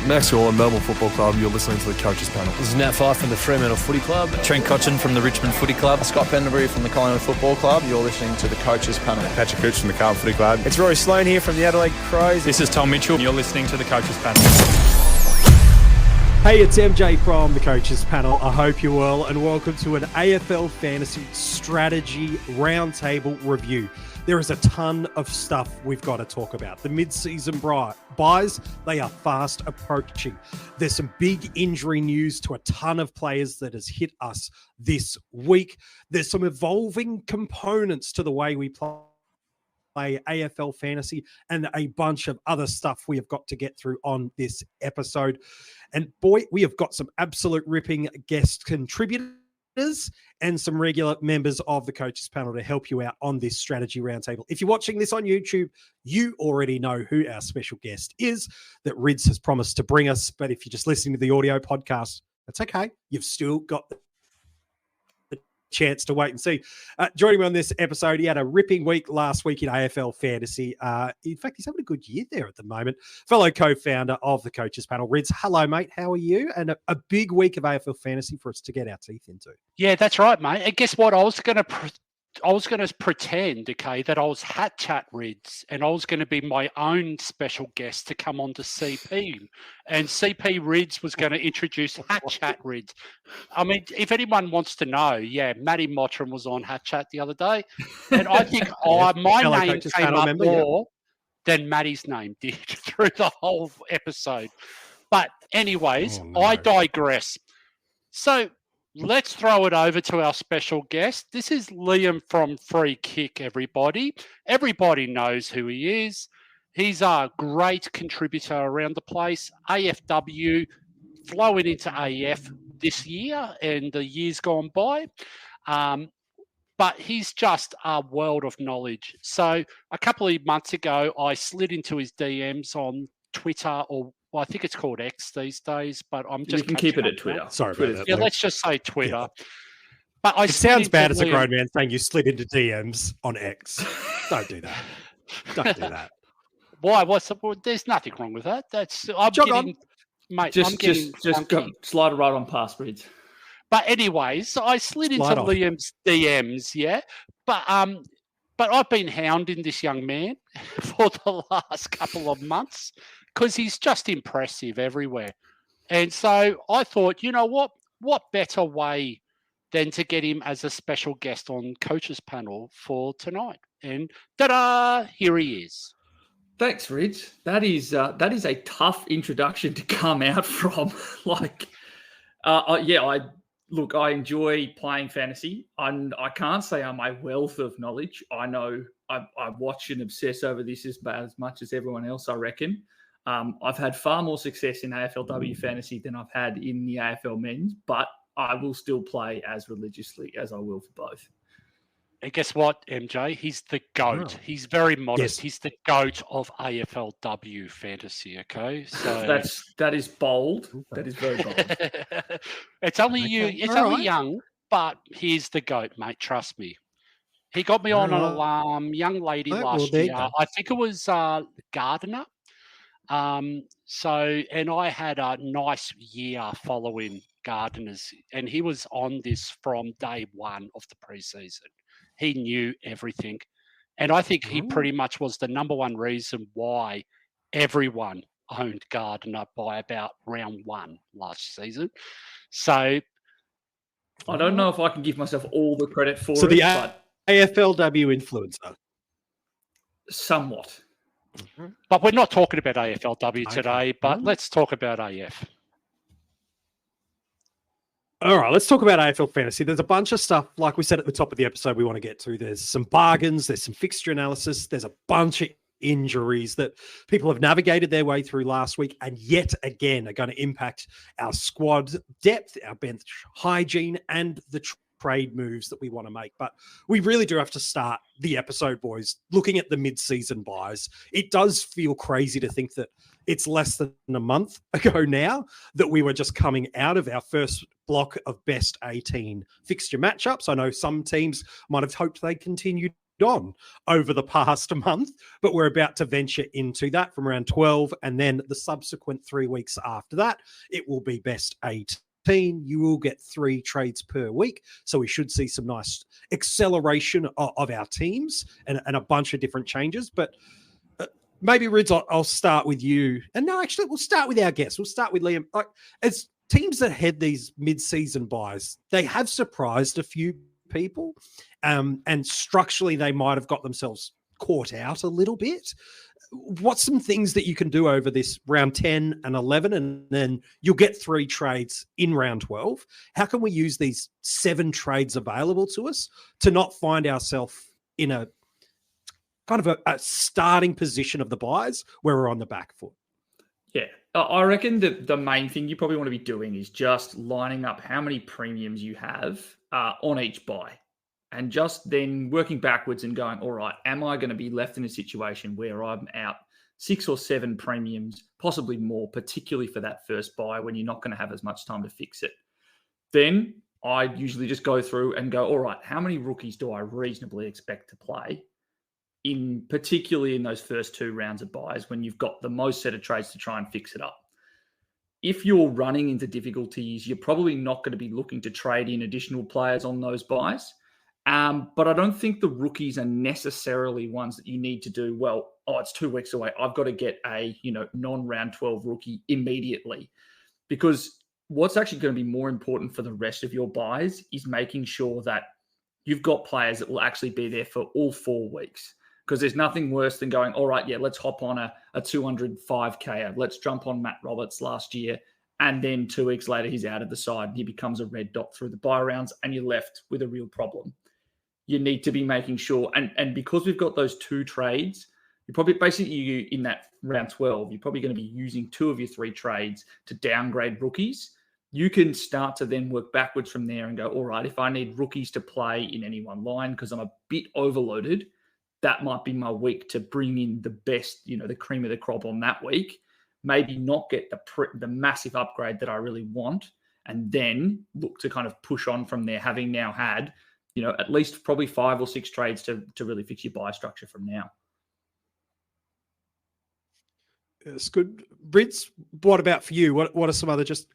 Max Orland, Melbourne Football Club. You're listening to the Coaches Panel. This is Nat Fyfe from the Fremantle Footy Club. Trent Cotchin from the Richmond Footy Club. Scott Pendlebury from the Collingwood Football Club. You're listening to the Coaches Panel. Patrick Cooch from the Carlton Footy Club. It's Rory Sloane here from the Adelaide Crows. This is Tom Mitchell. You're listening to the Coaches Panel. Hey, it's MJ from the Coaches Panel. I hope you're well and welcome to an AFL Fantasy Strategy Roundtable review. There is a ton of stuff we've got to talk about. The mid-season buys, they are fast approaching. There's some big injury news to a ton of players that has hit us this week. There's some evolving components to the way we play AFL Fantasy and a bunch of other stuff we have got to get through on this episode. And boy, we have got some absolute ripping guest contributors and some regular members of the Coaches Panel to help you out on this strategy roundtable. If you're watching this on YouTube, you already know who our special guest is that Rids has promised to bring us. But if you're just listening to the audio podcast, that's okay. You've still got the chance to wait and see. Joining me on this episode, he had a ripping week last week in AFL Fantasy. In fact, he's having a good year there at the moment. Fellow co-founder of the Coaches Panel, Rids. Hello, mate. How are you? And a big week of AFL Fantasy for us to get our teeth into. Yeah, that's right, mate. And guess what? I was going to pretend, okay, that I was Hat Chat Rids and I was going to be my own special guest to come on to CP. And CP Rids was going to introduce Hat Chat Rids. I mean, if anyone wants to know, yeah, Matty Mottram was on Hat Chat the other day. And I think my name came up more than Matty's name did through the whole episode. But anyways, I digress. So let's throw it over to our special guest. This is Liam from Free Kick, everybody. Everybody knows who he is. He's a great contributor around the place. AFW, flowing into AF this year and the years gone by. But he's just a world of knowledge. So a couple of months ago, I slid into his DMs on Twitter, or well, I think it's called X these days, but I'm just... You can keep it at Twitter. Sorry about that. Yeah, let's just say Twitter. Yeah. But it sounds bad as a grown man saying you slid into DMs on X. Don't do that. Don't do that. Why? There's nothing wrong with that. I'm getting slide right on past, Rids. But anyways, so I slid into Liam's DMs, yeah. But I've been hounding this young man for the last couple of months because he's just impressive everywhere. And so I thought, you know what better way than to get him as a special guest on Coaches Panel for tonight. And ta-da, here he is. Thanks, Rids. That is a tough introduction to come out from. I enjoy playing fantasy. I can't say I'm a wealth of knowledge. I know I watch and obsess over this as much as everyone else, I reckon. I've had far more success in AFLW fantasy than I've had in the AFL men's, but I will still play as religiously as I will for both. And guess what, MJ? He's the GOAT. Oh. He's very modest. Yes. He's the GOAT of AFLW fantasy, okay? So that is bold. That is very bold. It's only young, but he's the GOAT, mate. Trust me. He got me on a young lady last year. I think it was Gardner. And I had a nice year following Gardner's, and he was on this from day one of the preseason. He knew everything. And I think he pretty much was the number one reason why everyone owned Gardner by about round one last season. So I don't know if I can give myself all the credit for it. So the AFLW influencer. Somewhat. Mm-hmm. But we're not talking about AFLW today, but let's talk about AF. All right, let's talk about AFL Fantasy. There's a bunch of stuff, like we said at the top of the episode, we want to get to. There's some bargains, there's some fixture analysis, there's a bunch of injuries that people have navigated their way through last week and yet again are going to impact our squad depth, our bench hygiene, and the trade moves that we want to make. But we really do have to start the episode, boys, looking at the mid-season buys. It does feel crazy to think that it's less than a month ago now that we were just coming out of our first block of best 18 fixture matchups. I know some teams might have hoped they'd continue on over the past month, but we're about to venture into that from round 12. And then the subsequent 3 weeks after that, it will be best 18. You will get 3 trades per week. So we should see some nice acceleration of our teams and a bunch of different changes. But maybe, Rids, I'll start with you. And no, actually, we'll start with our guests. We'll start with Liam. As teams that had these mid-season buys, they have surprised a few people. And structurally, they might have got themselves caught out a little bit. What's some things that you can do over this round 10 and 11, and then you'll get 3 trades in round 12? How can we use these 7 trades available to us to not find ourselves in a kind of a starting position of the buys where we're on the back foot? Yeah, I reckon that the main thing you probably want to be doing is just lining up how many premiums you have on each buy, and just then working backwards and going, all right, am I going to be left in a situation where I'm out 6 or 7 premiums, possibly more, particularly for that first buy when you're not going to have as much time to fix it? Then I usually just go through and go, all right, how many rookies do I reasonably expect to play, particularly in those first 2 rounds of buys when you've got the most set of trades to try and fix it up? If you're running into difficulties, you're probably not going to be looking to trade in additional players on those buys. But I don't think the rookies are necessarily ones that you need to do, well, it's 2 weeks away, I've got to get a non-round 12 rookie immediately. Because what's actually going to be more important for the rest of your buys is making sure that you've got players that will actually be there for all 4 weeks. Because there's nothing worse than going, all right, yeah, let's hop on a 205K. Let's jump on Matt Roberts last year. And then 2 weeks later, he's out of the side and he becomes a red dot through the buy rounds and you're left with a real problem. You need to be making sure, and because we've got those 2 trades, you're probably basically in that round 12, you're probably going to be using 2 of your 3 trades to downgrade rookies. You can start to then work backwards from there and go, all right, if I need rookies to play in any one line because I'm a bit overloaded, that might be my week to bring in the best, the cream of the crop on that week. Maybe not get the massive upgrade that I really want, and then look to kind of push on from there, having now had, at least probably 5 or 6 trades to really fix your buy structure from now. It's good. Rids, what about for you? What are some other just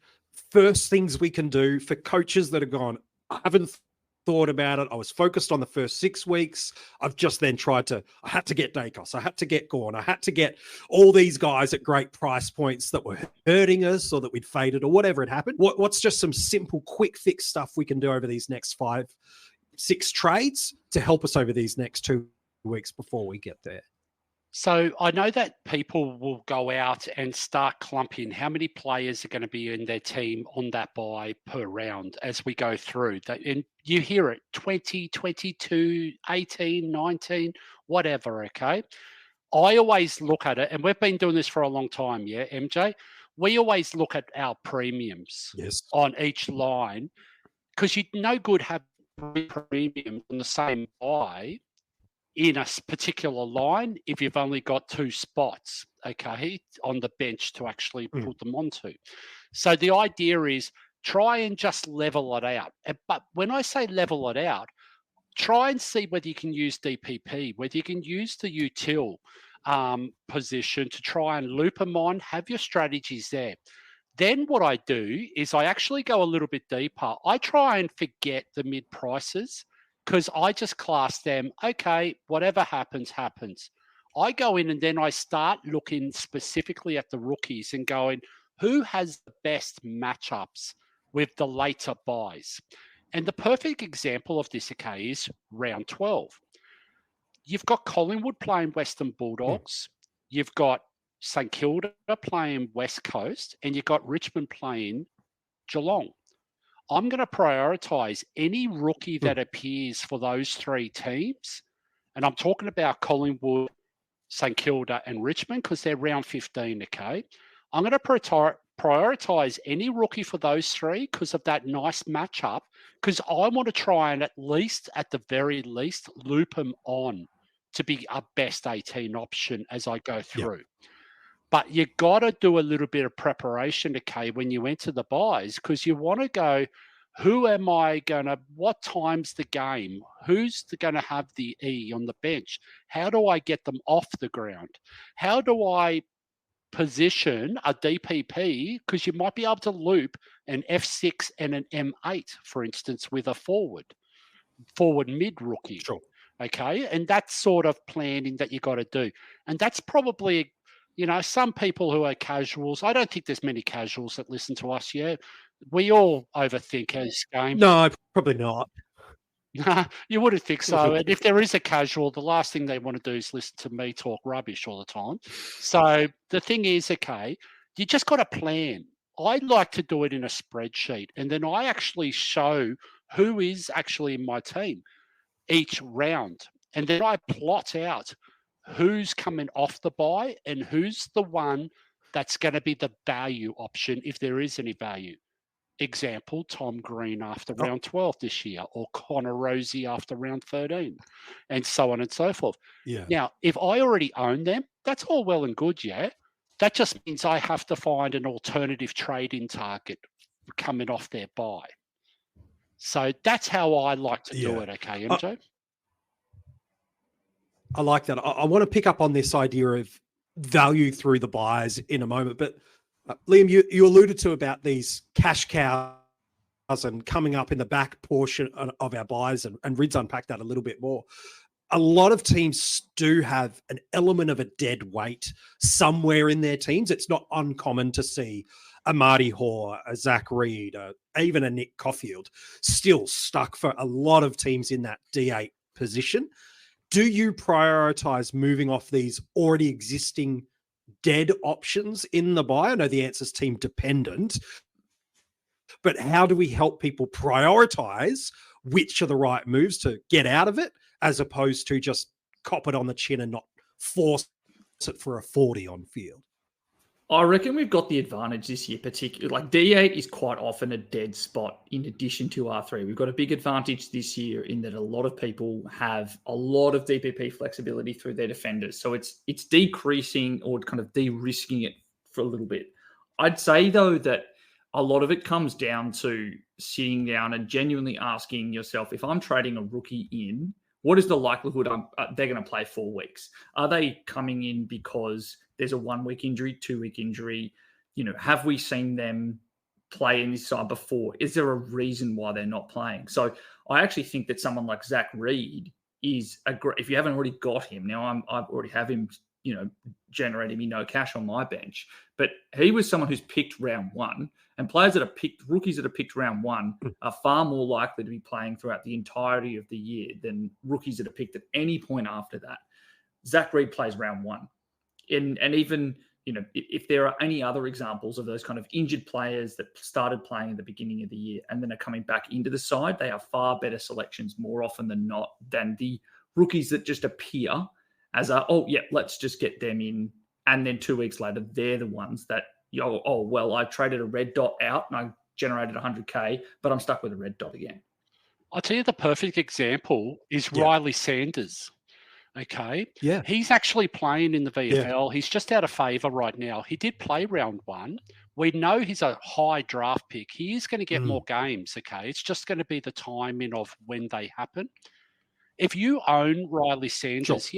first things we can do for coaches that are gone, I haven't thought about it, I was focused on the first 6 weeks, I've just then I had to get Dacos, I had to get Gorn, I had to get all these guys at great price points that were hurting us or that we'd faded or whatever had happened. What's just some simple quick fix stuff we can do over these next 5-6 trades to help us over these next 2 weeks before we get there? So I know that people will go out and start clumping how many players are going to be in their team on that buy per round as we go through. And you hear it, 20, 22, 18, 19, whatever, okay? I always look at it, and we've been doing this for a long time, yeah, MJ? We always look at our premiums on each line, because you no good have 3 premiums on the same buy in a particular line if you've only got 2 spots, okay, on the bench to actually put them onto. So the idea is try and just level it out. But when I say level it out, try and see whether you can use DPP, whether you can use the util position to try and loop them on, have your strategies there. Then what I do is I actually go a little bit deeper. I try and forget the mid prices, because I just class them, okay, whatever happens, happens. I go in and then I start looking specifically at the rookies and going, who has the best matchups with the later buys? And the perfect example of this, okay, is round 12. You've got Collingwood playing Western Bulldogs. You've got St Kilda playing West Coast, and you've got Richmond playing Geelong. I'm going to prioritise any rookie that appears for those 3 teams. And I'm talking about Collingwood, St Kilda and Richmond because they're round 15, okay? I'm going to prioritise any rookie for those 3 because of that nice matchup, because I want to try and at the very least, loop them on to be a best 18 option as I go through. But you got to do a little bit of preparation, okay, when you enter the buys, because you want to go, what time's the game? Who's going to have the E on the bench? How do I get them off the ground? How do I position a DPP? Because you might be able to loop an F6 and an M8, for instance, with a forward mid rookie. Sure. Okay. And that's sort of planning that you got to do. And that's probably, some people who are casuals. I don't think there's many casuals that listen to us yet. We all overthink this game. No, probably not. You wouldn't think so. And if there is a casual, the last thing they want to do is listen to me talk rubbish all the time. So the thing is, okay, you just got to plan. I like to do it in a spreadsheet, and then I actually show who is actually in my team each round. And then I plot out who's coming off the bye and who's the one that's going to be the value option if there is any value. Example, Tom Green after round 12 this year, or Connor Rosie after round 13, and so on and so forth. Yeah. Now, if I already own them, that's all well and good, yeah? That just means I have to find an alternative trade-in target coming off their bye. So that's how I like to do it, okay, MJ? I like that. I want to pick up on this idea of value through the buys in a moment, but Liam, you alluded to about these cash cows and coming up in the back portion of our buys, and Rid's unpacked that a little bit more. A lot of teams do have an element of a dead weight somewhere in their teams. It's not uncommon to see a Marty Hoare, a Zach Reed, even a Nick Caulfield still stuck for a lot of teams in that D8 position. Do you prioritize moving off these already existing dead options in the buy? I know the answer is team dependent, but how do we help people prioritize which are the right moves to get out of it, as opposed to just cop it on the chin and not force it for a 40 on field? I reckon we've got the advantage this year, particularly. Like D8 is quite often a dead spot in addition to R3. We've got a big advantage this year in that a lot of people have a lot of DPP flexibility through their defenders. So it's decreasing or kind of de-risking it for a little bit. I'd say, though, that a lot of it comes down to sitting down and genuinely asking yourself, if I'm trading a rookie in, what is the likelihood they're going to play 4 weeks? Are they coming in because there's a 1 week injury, 2 week injury? Have we seen them play in this side before? Is there a reason why they're not playing? So I actually think that someone like Zach Reed is a great, if you haven't already got him, now I already have him, generating me no cash on my bench, but he was someone who's picked round 1, and rookies that are picked round 1 are far more likely to be playing throughout the entirety of the year than rookies that are picked at any point after that. Zach Reed plays round 1. And even, if there are any other examples of those kind of injured players that started playing at the beginning of the year and then are coming back into the side, they are far better selections more often than not than the rookies that just appear as let's just get them in. And then 2 weeks later, they're the ones that, I traded a red dot out and I generated 100K, but I'm stuck with a red dot again. I'll tell you the perfect example is Riley Sanders. Okay. Yeah. He's actually playing in the VFL. Yeah. He's just out of favour right now. He did play round 1. We know he's a high draft pick. He is going to get more games. Okay. It's just going to be the timing of when they happen. If you own Riley Sanders,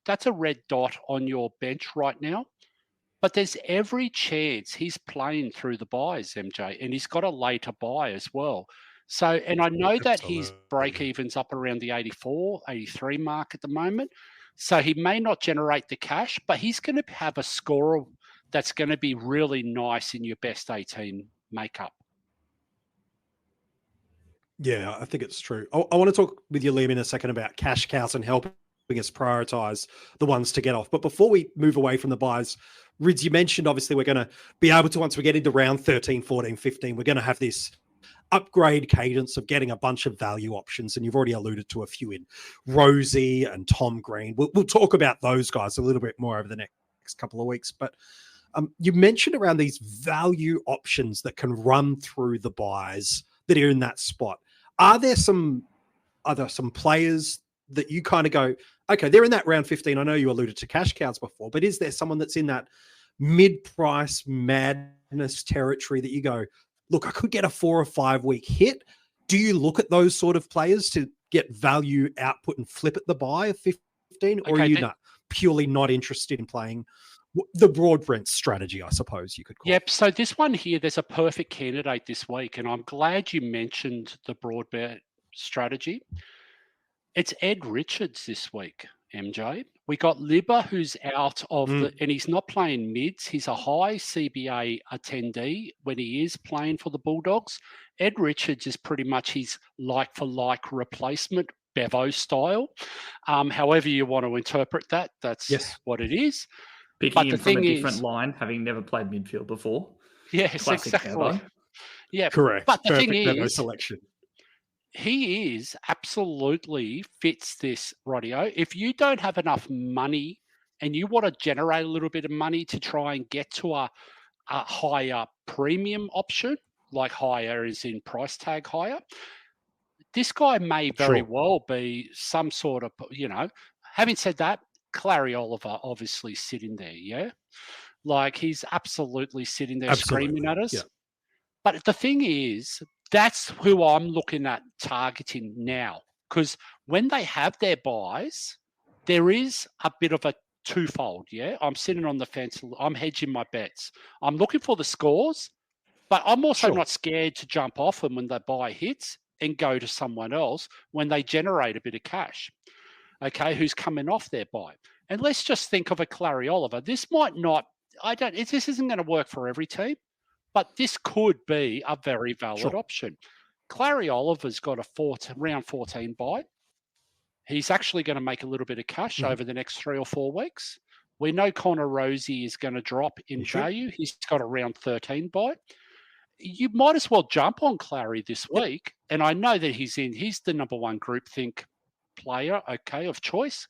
that's a red dot on your bench right now. But there's every chance he's playing through the buys, MJ, and he's got a later buy as well. So, and I know that his break even's up around the 84, 83 mark at the moment. So he may not generate the cash, but he's going to have a score that's going to be really nice in your best 18 makeup. Yeah, I think it's true. I want to talk with you, Liam, in a second about cash cows and helping us prioritize the ones to get off. But before we move away from the buys, Rids, you mentioned obviously we're going to be able to, once we get into round 13, 14, 15, we're going to have this upgrade cadence of getting a bunch of value options. And you've already alluded to a few in Rosie and Tom Green. We'll talk about those guys a little bit more over the next couple of weeks. But you mentioned around these value options that can run through the buys that are in that spot. Are there some players that you kind of go, okay, they're in that round 15. I know you alluded to cash cows before, but is there someone that's in that mid-price madness territory that you go, look, I could get a 4 or 5 week hit. Do you look at those sort of players to get value output and flip at the buy of 15, or are you not purely not interested in playing the Broadbrent strategy, I suppose you could call it? Yep. So this one here, there's a perfect candidate this week, and I'm glad you mentioned the Broadbent strategy. It's Ed Richards this week, MJ. We got Libba, who's out of and he's not playing mids. He's a high CBA attendee when he is playing for the Bulldogs. Ed Richards is pretty much his like-for-like replacement, Bevo style. However you want to interpret that, that's what it is. Picking him from a different line, having never played midfield before. Yes, Classic exactly. Bevo. Yeah, correct. But the Perfect thing Bevo is, selection. he is absolutely fits this, radio. If you don't have enough money and you want to generate a little bit of money to try and get to a higher premium option, like higher is in price tag higher, this guy may very well be some sort of, having said that, Clary Oliver obviously sitting there, yeah? Like he's absolutely sitting there screaming at us. Yeah. But the thing is, that's who I'm looking at targeting now. Because when they have their buys, there is a bit of a twofold, yeah? I'm sitting on the fence. I'm hedging my bets. I'm looking for the scores, but I'm also not scared to jump off them when the buy hits and go to someone else when they generate a bit of cash, okay, who's coming off their buy. And let's just think of a Clary Oliver. This might not, this isn't going to work for every team, but this could be a very valid option. Clary Oliver's got a round 14 buy. He's actually going to make a little bit of cash over the next 3 or 4 weeks. We know Connor Rosie is going to drop in value. He's got a round 13 buy. You might as well jump on Clary this week. And I know that he's the number one groupthink player, okay, of choice.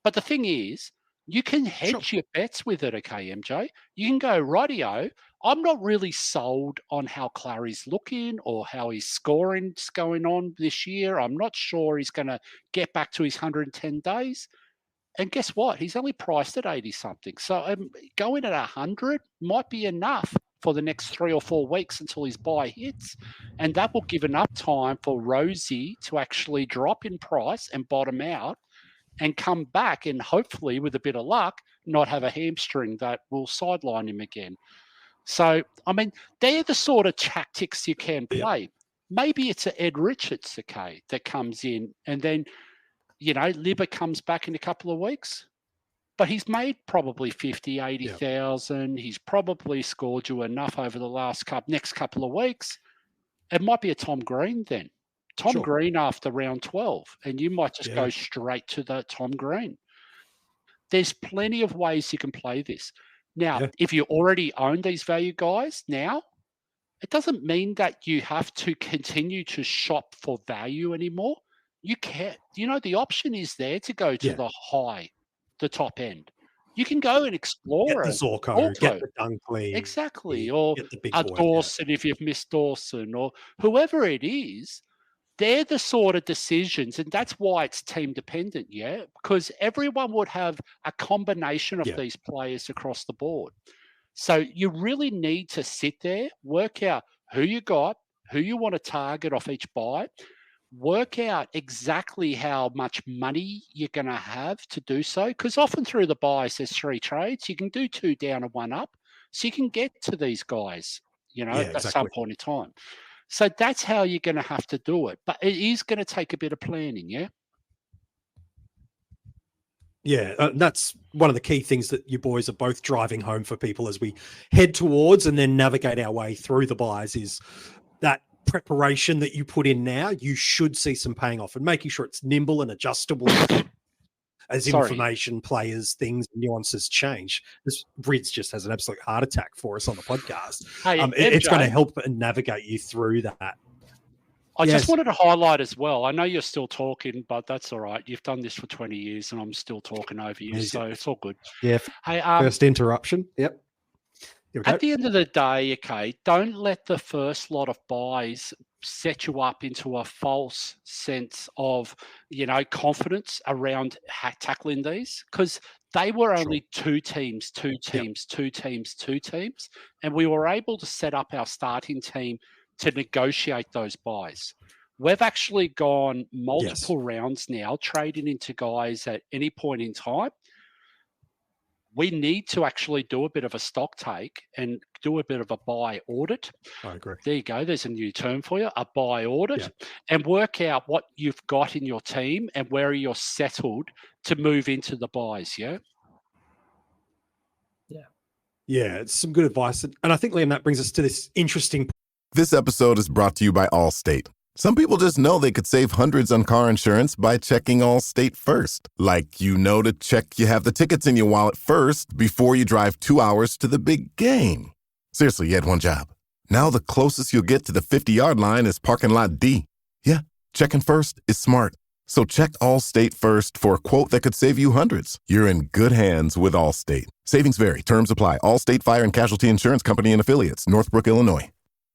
But the thing is, you can hedge your bets with it, okay, MJ? You can go, rightio, I'm not really sold on how Clary's looking or how his scoring's going on this year. I'm not sure he's going to get back to his 110 days. And guess what? He's only priced at 80-something. So going at 100 might be enough for the next 3 or 4 weeks until his buy hits. And that will give enough time for Rosie to actually drop in price and bottom out and come back and hopefully, with a bit of luck, not have a hamstring that will sideline him again. So, I mean, they're the sort of tactics you can play. Maybe it's an Ed Richards, okay, that comes in and then, Libba comes back in a couple of weeks. But he's made probably 50, 80,000. He's probably scored you enough over the next couple of weeks. It might be a Tom Green then. Tom Green after round 12, and you might just go straight to the Tom Green. There's plenty of ways you can play this. Now, if you already own these value guys now, it doesn't mean that you have to continue to shop for value anymore. You can, the option is there to go to the top end. You can go and explore get the Zorko, get the Dunkley. Exactly, or get the big a Dawson if you've missed Dawson, or whoever it is. They're the sort of decisions, and that's why it's team dependent, because everyone would have a combination of these players across the board. So you really need to sit there, work out who you got, who you want to target off each buy, work out exactly how much money you're going to have to do so, because often through the buys, there's 3 trades. You can do 2 down and 1 up, so you can get to these guys, at some point in time. So that's how you're going to have to do it. But it is going to take a bit of planning, yeah? Yeah, that's one of the key things that you boys are both driving home for people as we head towards and then navigate our way through the buys is that preparation that you put in now, you should see some paying off and making sure it's nimble and adjustable as information, players, things, nuances change. This Rids just has an absolute heart attack for us on the podcast. Hey, it's going to help and navigate you through that. I just wanted to highlight as well. I know you're still talking, but that's all right. You've done this for 20 years and I'm still talking over you, so it's all good. Yeah. Hey, first interruption. Yep. At the end of the day, okay, don't let the first lot of buys set you up into a false sense of, confidence around tackling these, because they were only 2 teams, and we were able to set up our starting team to negotiate those buys. we've actually gone multiple rounds now, trading into guys at any point in time. We need to actually do a bit of a stock take and do a bit of a buy audit. I agree. There you go. There's a new term for you, a buy audit, and work out what you've got in your team and where you're settled to move into the buys. Yeah. Yeah, it's some good advice. And I think, Liam, that brings us to this interesting point. This episode is brought to you by Allstate. Some people just know they could save hundreds on car insurance by checking Allstate first. Like, you know, to check you have the tickets in your wallet first before you drive 2 hours to the big game. Seriously, you had one job. Now the closest you'll get to the 50-yard line is parking lot D. Yeah, checking first is smart. So check Allstate first for a quote that could save you hundreds. You're in good hands with Allstate. Savings vary. Terms apply. Allstate Fire and Casualty Insurance Company and Affiliates. Northbrook, Illinois.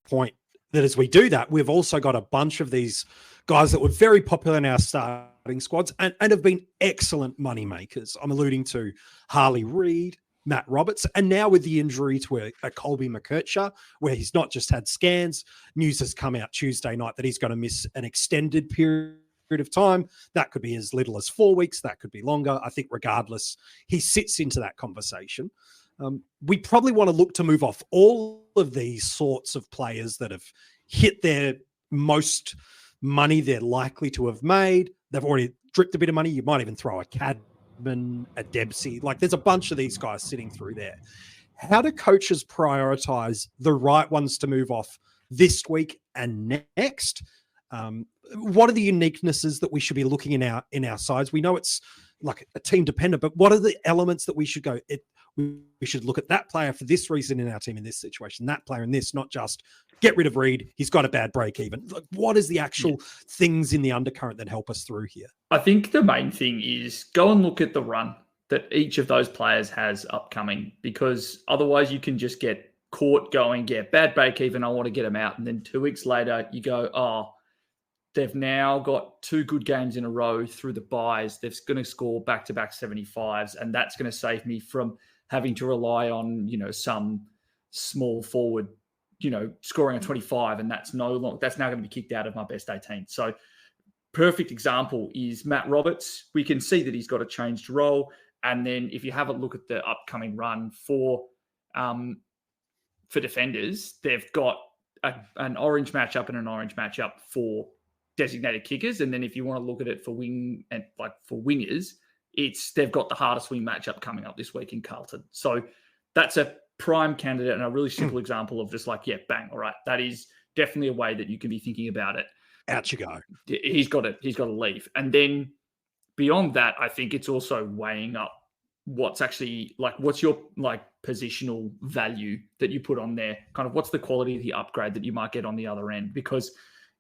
Point that as we do that, we've also got a bunch of these guys that were very popular in our starting squads and have been excellent money makers. I'm alluding to Harley Reid, Matt Roberts, and now with the injury to a Colby McKercher, where he's not just had scans, news has come out Tuesday night that he's going to miss an extended period of time. That could be as little as 4 weeks. That could be longer. I think regardless, he sits into that conversation. We probably want to look to move off all of these sorts of players that have hit their most money they're likely to have made. They've already dripped a bit of money. You might even throw a Cadman, a Dempsey. Like, there's a bunch of these guys sitting through there. How do coaches prioritize the right ones to move off this week and next? What are the uniquenesses that we should be looking in our sides? We know it's like a team dependent, but what are the elements that we should go? We should look at that player for this reason in our team in this situation, that player in this, not just get rid of Reid. He's got a bad break even. Like, what is the actual things in the undercurrent that help us through here? I think the main thing is go and look at the run that each of those players has upcoming, because otherwise you can just get caught going, bad break even, I want to get them out. And then 2 weeks later you go, oh, they've now got 2 good games in a row through the buys. They're going to score back-to-back 75s, and that's going to save me from having to rely on, some small forward, scoring a 25, and that's now going to be kicked out of my best 18. So perfect example is Matt Roberts. We can see that he's got a changed role. And then if you have a look at the upcoming run for defenders, they've got an orange matchup and an orange matchup for designated kickers. And then if you want to look at it for wingers, they've got the hardest wing matchup coming up this week in Carlton. So that's a prime candidate and a really simple example of just bang. All right. That is definitely a way that you can be thinking about it. Out you go. He's got to leave. And then beyond that, I think it's also weighing up what's actually what's your positional value that you put on there? Kind of what's the quality of the upgrade that you might get on the other end? Because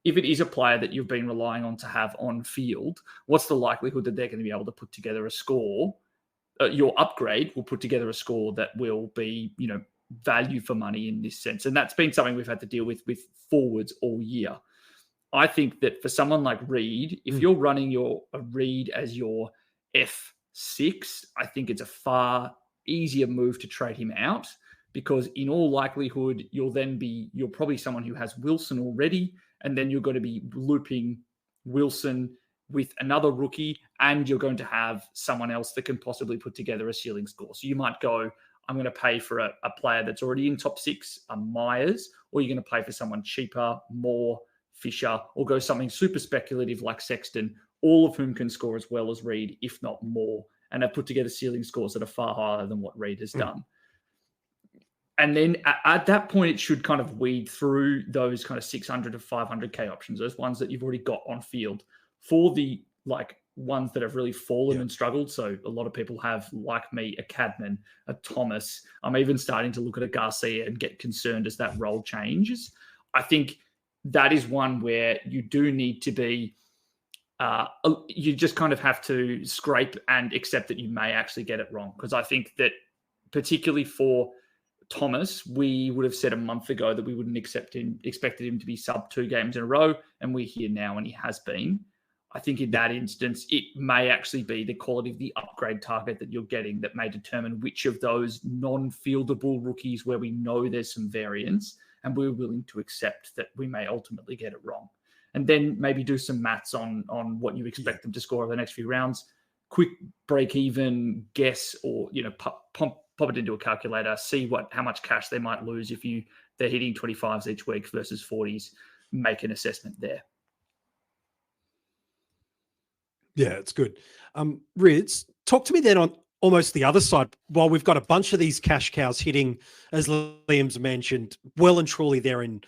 if it is a player that you've been relying on to have on field, what's the likelihood that they're going to be able to put together a score? Your upgrade will put together a score that will be, value for money in this sense. And that's been something we've had to deal with forwards all year. I think that for someone like Reid, if you're running a Reid as your F6, I think it's a far easier move to trade him out, because in all likelihood, you're probably someone who has Wilson already, and then you're going to be looping Wilson with another rookie, and you're going to have someone else that can possibly put together a ceiling score. So you might go, I'm going to pay for a player that's already in top 6, a Myers, or you're going to pay for someone cheaper, more Fisher, or go something super speculative like Sexton, all of whom can score as well as Reid, if not more, and have put together ceiling scores that are far higher than what Reid has done. And then at that point, it should kind of weed through those kind of 600 to 500K options, those ones that you've already got on field, for the ones that have really fallen and struggled. So a lot of people have, like me, a Cadman, a Thomas. I'm even starting to look at a Garcia and get concerned as that role changes. I think that is one where you do need to be, you just kind of have to scrape and accept that you may actually get it wrong. Because I think that particularly for Thomas, we would have said a month ago that we wouldn't expected him to be sub 2 games in a row, and we're here now, and he has been. I think in that instance, it may actually be the quality of the upgrade target that you're getting that may determine which of those non-fieldable rookies where we know there's some variance, and we're willing to accept that we may ultimately get it wrong. and then maybe do some maths on what you expect them to score over the next few rounds. Quick break even guess, or pop it into a calculator, see how much cash they might lose if they're hitting 25s each week versus 40s. Make an assessment there. Yeah, it's good. Rids, talk to me then on almost the other side. While we've got a bunch of these cash cows hitting, as Liam's mentioned, well and truly they're in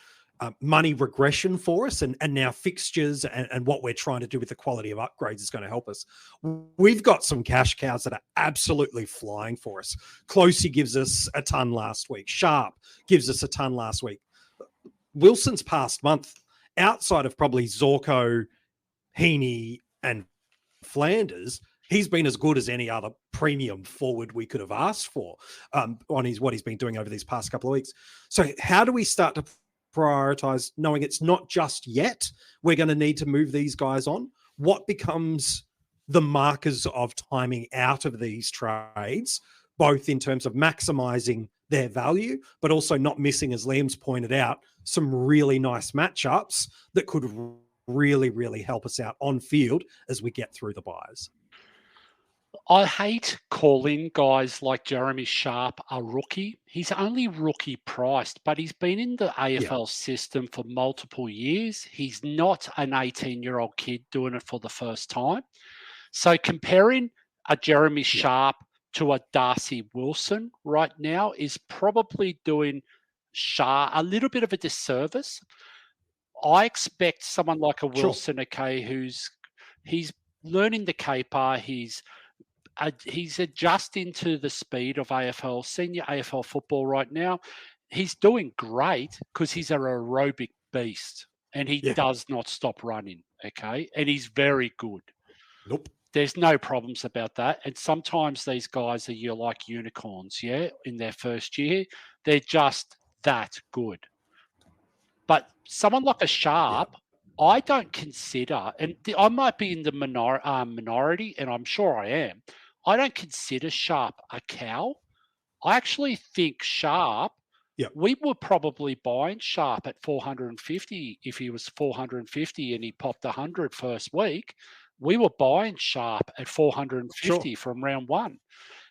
money regression for us, and now fixtures and what we're trying to do with the quality of upgrades is going to help us. We've got some cash cows that are absolutely flying for us. Closey gives us a ton last week. Sharp gives us a ton last week. Wilson's past month, outside of probably Zorko, Heaney, and Flanders, he's been as good as any other premium forward we could have asked for on what he's been doing over these past couple of weeks. So how do we start to prioritize, knowing it's not just yet we're going to need to move these guys on? What becomes the markers of timing out of these trades, both in terms of maximizing their value, but also not missing, as Liam's pointed out, some really nice matchups that could really, really help us out on field as we get through the buys? I hate calling guys like Jeremy Sharp a rookie. He's only rookie priced, but he's been in the AFL system for multiple years. He's not an 18-year-old kid doing it for the first time. So comparing a Jeremy Sharp to a Darcy Wilson right now is probably doing Sharp a little bit of a disservice. I expect someone like a Wilson, he's learning the caper. He's adjusting to the speed of senior AFL football right now. He's doing great because he's an aerobic beast and he does not stop running, okay? And he's very good. Nope. There's no problems about that. And sometimes these guys are like unicorns, in their first year. They're just that good. But someone like a Sharp, I don't consider, and I might be in the minority, and I'm sure I am, I don't consider Sharp a cow. I actually think Sharp, we were probably buying Sharp at 450 if he was 450 and he popped 100 first week. We were buying Sharp at 450 from round one.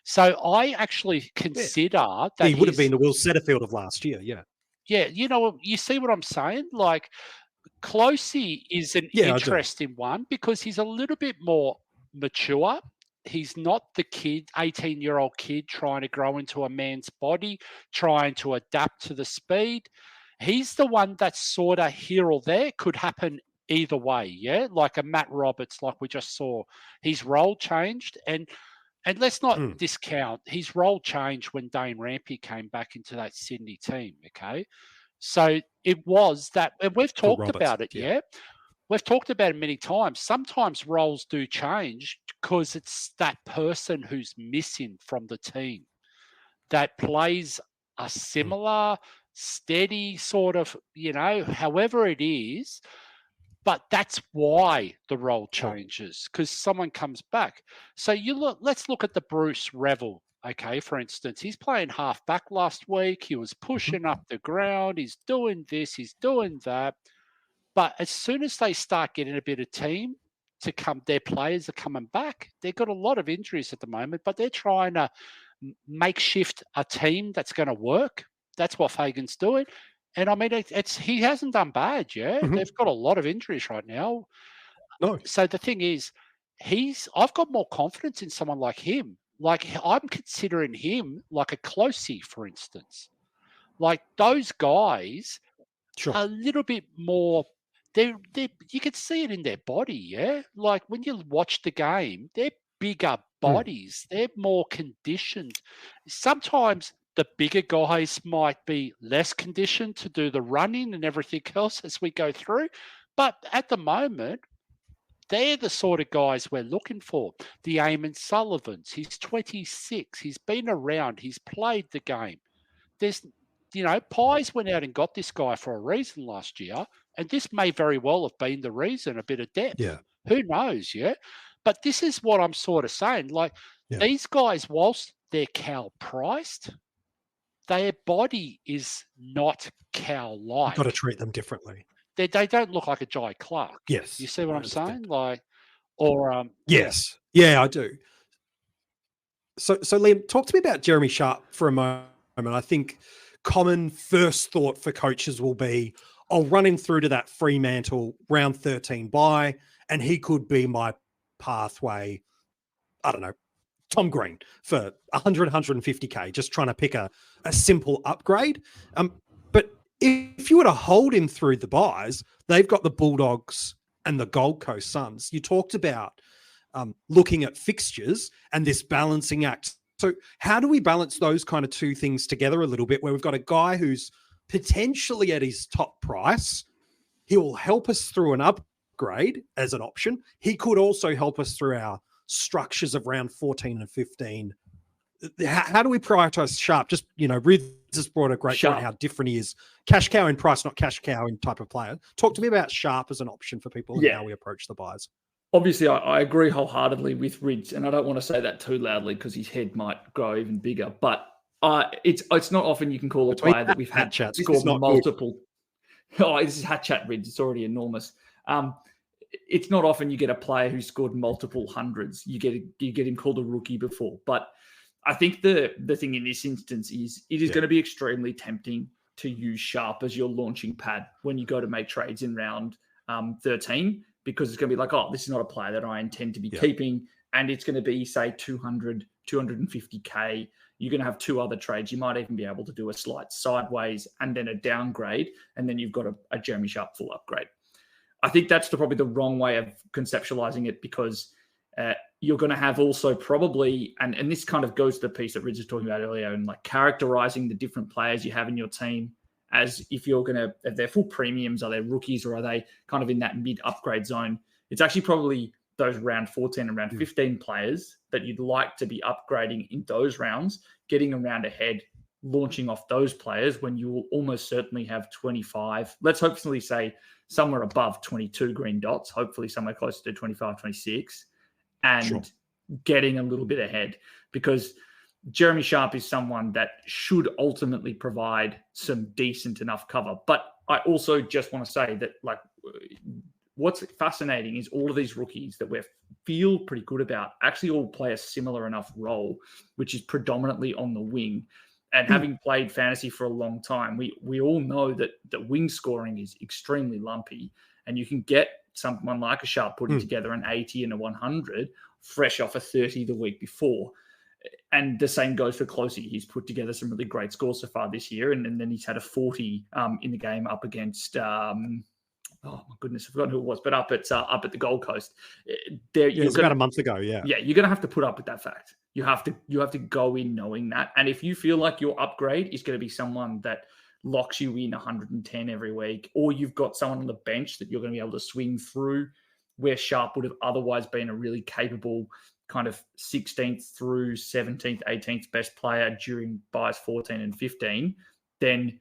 So I actually consider that he would have been the Will Setterfield of last year, Yeah, you see what I'm saying? Like, Closey is an interesting one because he's a little bit more mature. He's not the 18-year-old kid trying to grow into a man's body, trying to adapt to the speed. He's the one that's sort of here or there, could happen either way, like a Matt Roberts, like we just saw. His role changed, and let's not discount his role changed when Dane Rampy came back into that Sydney team, okay? So it was that, and we've talked about it, We've talked about it many times. Sometimes roles do change because it's that person who's missing from the team that plays a similar, steady sort of, however it is. But that's why the role changes, because someone comes back. So let's look at the Bruce Revel. Okay, for instance, he's playing half back last week. He was pushing up the ground. He's doing this, he's doing that. But as soon as they start getting a bit of team to come, their players are coming back. They've got a lot of injuries at the moment, but they're trying to makeshift a team that's going to work. That's what Fagan's doing. And I mean, he hasn't done bad, They've got a lot of injuries right now. No. So the thing is, I've got more confidence in someone like him. Like, I'm considering him like a Closey, for instance. Like, those guys are a little bit more. You can see it in their body, Like, when you watch the game, they're bigger bodies. They're more conditioned. Sometimes the bigger guys might be less conditioned to do the running and everything else as we go through. But at the moment, they're the sort of guys we're looking for. The Eamon Sullivans, he's 26. He's been around. He's played the game. There's, Pies went out and got this guy for a reason last year, and this may very well have been the reason, a bit of depth. Yeah. Who knows, But this is what I'm sort of saying. Like, these guys, whilst they're cow-priced, their body is not cow-like. You've got to treat them differently. they don't look like a Jai Clark. Yes. You see what I I'm understand. saying? Like, or Yes. Yeah, I do. So Liam, talk to me about Jeremy Sharp for a moment. I think common first thought for coaches will be, I'll run him through to that Fremantle round 13 bye, and he could be my pathway, I don't know, Tom Green for 100, 150K, just trying to pick a simple upgrade. But if you were to hold him through the buys, they've got the Bulldogs and the Gold Coast Suns. You talked about looking at fixtures and this balancing act. So how do we balance those kind of two things together a little bit, where we've got a guy who's potentially at his top price? He will help us through an upgrade as an option. He could also help us through our structures of round 14 and 15. How do we prioritize Sharp? Just, Riz has brought a great point how different he is. Cash cow in price, not cash cow in type of player. Talk to me about Sharp as an option for people and how we approach the buys. Obviously, I agree wholeheartedly with Rids, and I don't want to say that too loudly because his head might grow even bigger. But it's not often you can call a player that we've had score multiple. Oh, this is hat chat, Rids. It's already enormous. It's not often you get a player who scored multiple hundreds. You get him called a rookie before. But I think the thing in this instance is it is going to be extremely tempting to use Sharp as your launching pad when you go to make trades in round 13. Because it's going to be like, oh, this is not a player that I intend to be keeping. And it's going to be, say, 200, 250K. You're going to have two other trades. You might even be able to do a slight sideways and then a downgrade. And then you've got a Jeremy Sharp full upgrade. I think that's probably the wrong way of conceptualizing it, because you're going to have also probably, and this kind of goes to the piece that Rich was talking about earlier, and like characterizing the different players you have in your team, as if you're going to, if they're full premiums, are they rookies, or are they kind of in that mid-upgrade zone? It's actually probably those round 14 and round 15 players that you'd like to be upgrading in those rounds, getting a round ahead, launching off those players when you will almost certainly have 25. Let's hopefully say somewhere above 22 green dots, hopefully somewhere closer to 25, 26, and getting a little bit ahead, because Jeremy Sharp is someone that should ultimately provide some decent enough cover. But I also just want to say that, like, what's fascinating is all of these rookies that we feel pretty good about actually all play a similar enough role, which is predominantly on the wing. And having played fantasy for a long time, we all know that wing scoring is extremely lumpy, and you can get someone like a Sharp putting together an 80 and a 100 fresh off a 30 the week before. And the same goes for Closey. He's put together some really great scores so far this year. And then he's had a 40 in the game up against, oh my goodness, I've forgotten who it was, but up at the Gold Coast. It's about a month ago, Yeah, you're going to have to put up with that fact. You have to go in knowing that. And if you feel like your upgrade is going to be someone that locks you in 110 every week, or you've got someone on the bench that you're going to be able to swing through, where Sharp would have otherwise been a really capable kind of 16th through 17th, 18th best player during buys 14 and 15, then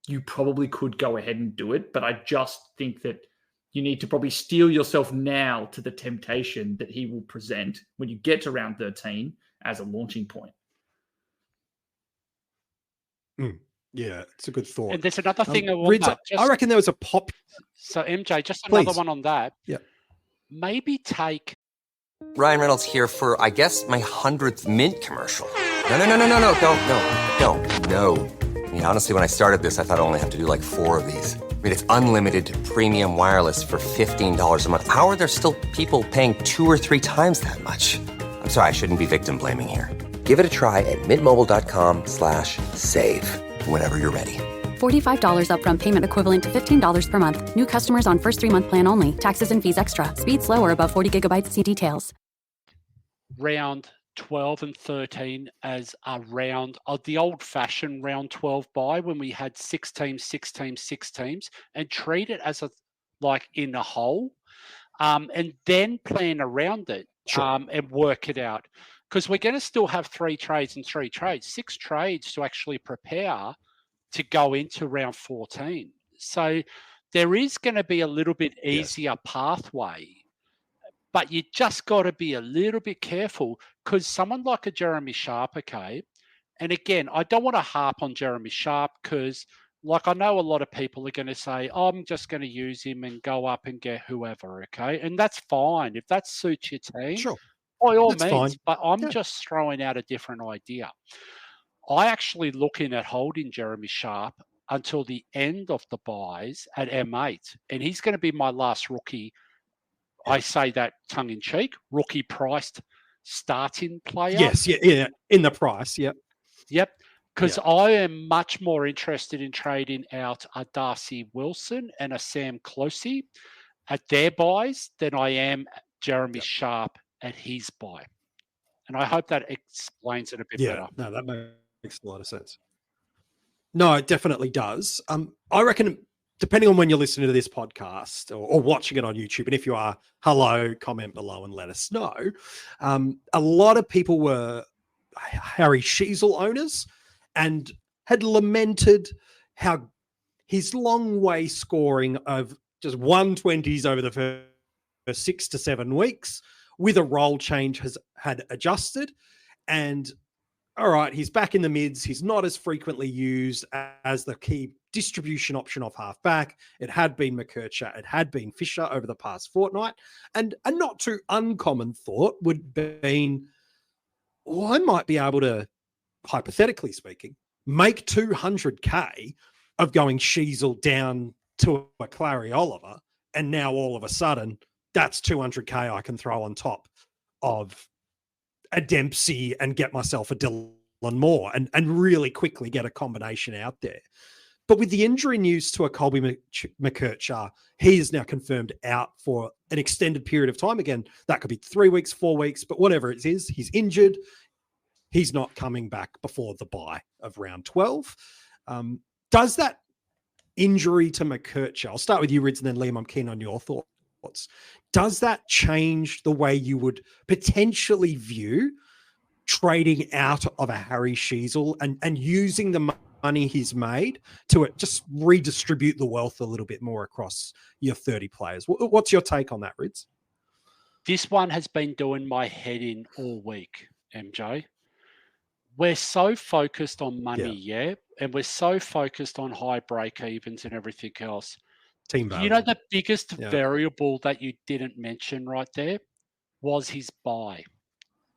you probably could go ahead and do it. But I just think that you need to probably steel yourself now to the temptation that he will present when you get to round 13 as a launching point. Yeah, it's a good thought. And there's another thing I reckon there was a pop. So MJ, just another one on that. Yeah. Maybe take Ryan Reynolds here for, I guess, my 100th Mint commercial. No, don't. I mean, honestly, when I started this, I thought I only have to do like 4 of these. I mean, it's unlimited premium wireless for $15 a month. How are there still people paying 2 or 3 times that much? I'm sorry, I shouldn't be victim blaming here. Give it a try at mintmobile.com/save. Whenever you're ready. $45 upfront payment equivalent to $15 per month. New customers on first 3-month plan only. Taxes and fees extra. Speed slower above 40 gigabytes. See details. Round 12 and 13 as a round of the old-fashioned round 12 bye, when we had 6 teams, and treat it as like in a hole, and then plan around it and work it out. Because we're going to still have 3 trades and 3 trades, 6 trades to actually prepare to go into round 14. So there is going to be a little bit easier pathway, but you just got to be a little bit careful, because someone like a Jeremy Sharp, okay, and again, I don't want to harp on Jeremy Sharp, because Like, I know a lot of people are going to say, oh, I'm just going to use him and go up and get whoever, okay? And that's fine. If that suits your team, Sure. by all That's means. fine. But I'm Yeah. just throwing out a different idea. I actually looking at holding Jeremy Sharp until the end of the buys at M8. And he's going to be my last rookie. Yeah. I say that tongue-in-cheek, rookie priced starting player. Yes, yeah, in the price, yep. Yep. Because I am much more interested in trading out a Darcy Wilson and a Sam Closey at their buys than I am Jeremy Sharp at his buy. And I hope that explains it a bit better. No, that makes a lot of sense. No, it definitely does. I reckon, depending on when you're listening to this podcast or watching it on YouTube, and if you are, hello, comment below and let us know. A lot of people were Harry Sheezel owners and had lamented how his long way scoring of just 120s over the first 6 to 7 weeks with a role change had adjusted. And all right, he's back in the mids. He's not as frequently used as the key distribution option off halfback. It had been McKercher. It had been Fisher over the past fortnight. And a not too uncommon thought would have been, well, I might be able to, hypothetically speaking, make 200K of going Sheezel down to a Clary Oliver. And now all of a sudden, that's 200K I can throw on top of a Dempsey and get myself a Dylan Moore and really quickly get a combination out there. But with the injury news to a Colby McKercher, he is now confirmed out for an extended period of time. Again, that could be 3 weeks, 4 weeks, but whatever it is, he's injured. He's not coming back before the bye of round 12. Does that injury to McKercher, I'll start with you, Rids, and then Liam, I'm keen on your thoughts. Does that change the way you would potentially view trading out of a Harry Sheezel and using the money he's made to just redistribute the wealth a little bit more across your 30 players? What's your take on that, Rids? This one has been doing my head in all week, MJ. We're so focused on money, and we're so focused on high break evens and everything else. Team value. You know, the biggest variable that you didn't mention right there was his buy.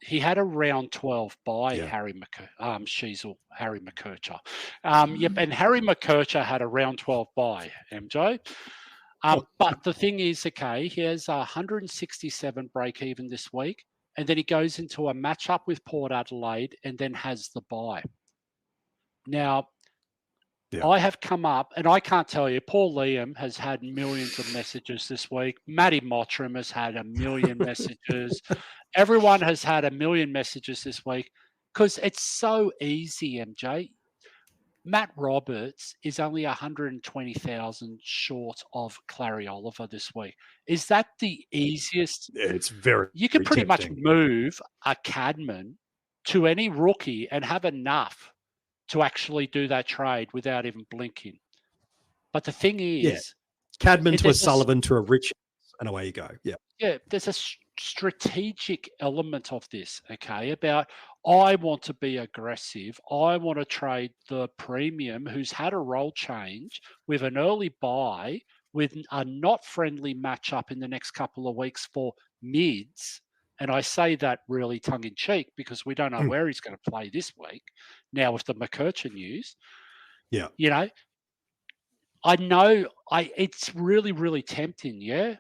He had a round 12 buy, Harry Sheezel, Harry McKercher. And Harry McKercher had a round 12 buy, MJ. But the thing is, okay, he has 167 break even this week, and then he goes into a matchup with Port Adelaide and then has the buy. Now, I have come up, and I can't tell you, Paul Liam has had millions of messages this week. Matty Mottram has had a million messages. Everyone has had a million messages this week because it's so easy, MJ. Matt Roberts is only 120,000 short of Clary Oliver this week. Is that the easiest? It's very You can pretty tempting. much move a Cadman to any rookie and have enough to actually do that trade without even blinking. But the thing is... Cadman to a Sullivan to a Rich, and away you go. Yeah, there's a strategic element of this, okay, about I want to be aggressive. I want to trade the premium who's had a role change with an early buy with a not friendly matchup in the next couple of weeks for mids. And I say that really tongue-in-cheek because we don't know where he's going to play this week. Now with the McKercher news, you know, I know it's really, really tempting,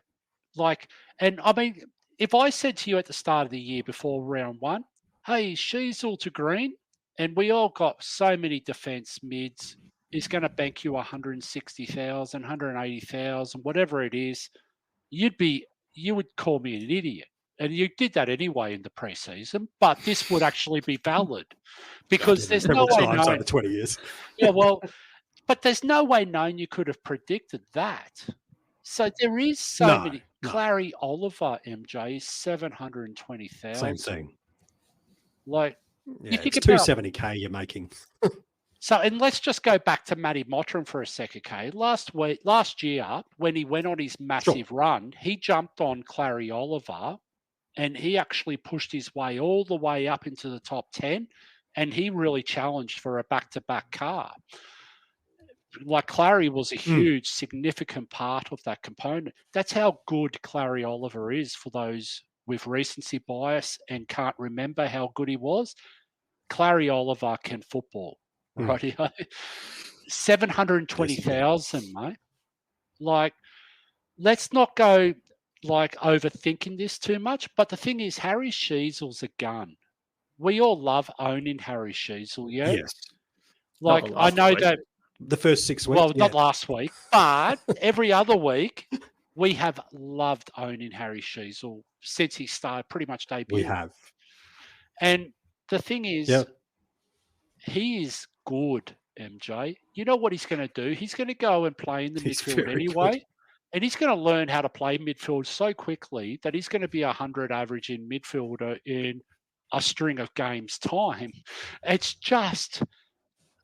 Like, and I mean, if I said to you at the start of the year before round 1, hey, Sheezel to green, and we all got so many defense mids, is going to bank you 160,000, 180,000, whatever it is, you would call me an idiot. And you did that anyway in the preseason, but this would actually be valid because there's no way known. Over 20 years. But there's no way known you could have predicted that. So there is so many. Clary Oliver, MJ, is 720,000. Same thing. Like, it's 270K you're making. So, and let's just go back to Matty Mottram for a second, okay? Last year, when he went on his massive run, he jumped on Clary Oliver and he actually pushed his way all the way up into the top 10 and he really challenged for a back-to-back car. like Clary was a huge, significant part of that component. That's how good Clary Oliver is for those with recency bias and can't remember how good he was. Clary Oliver can football, right? 720,000, mate. Like, let's not go like overthinking this too much. But the thing is, Harry Sheezel's a gun. We all love owning Harry Sheezel, yeah? Yes. Like, I know that the first 6 weeks. Well, not last week, but every other week we have loved owning Harry Sheezel since he started, pretty much debuted. We have. And the thing is, he is good, MJ. You know what he's going to do? He's going to go and play in the midfield anyway. Good. And he's going to learn how to play midfield so quickly that he's going to be 100 average in midfielder in a string of games' time. It's just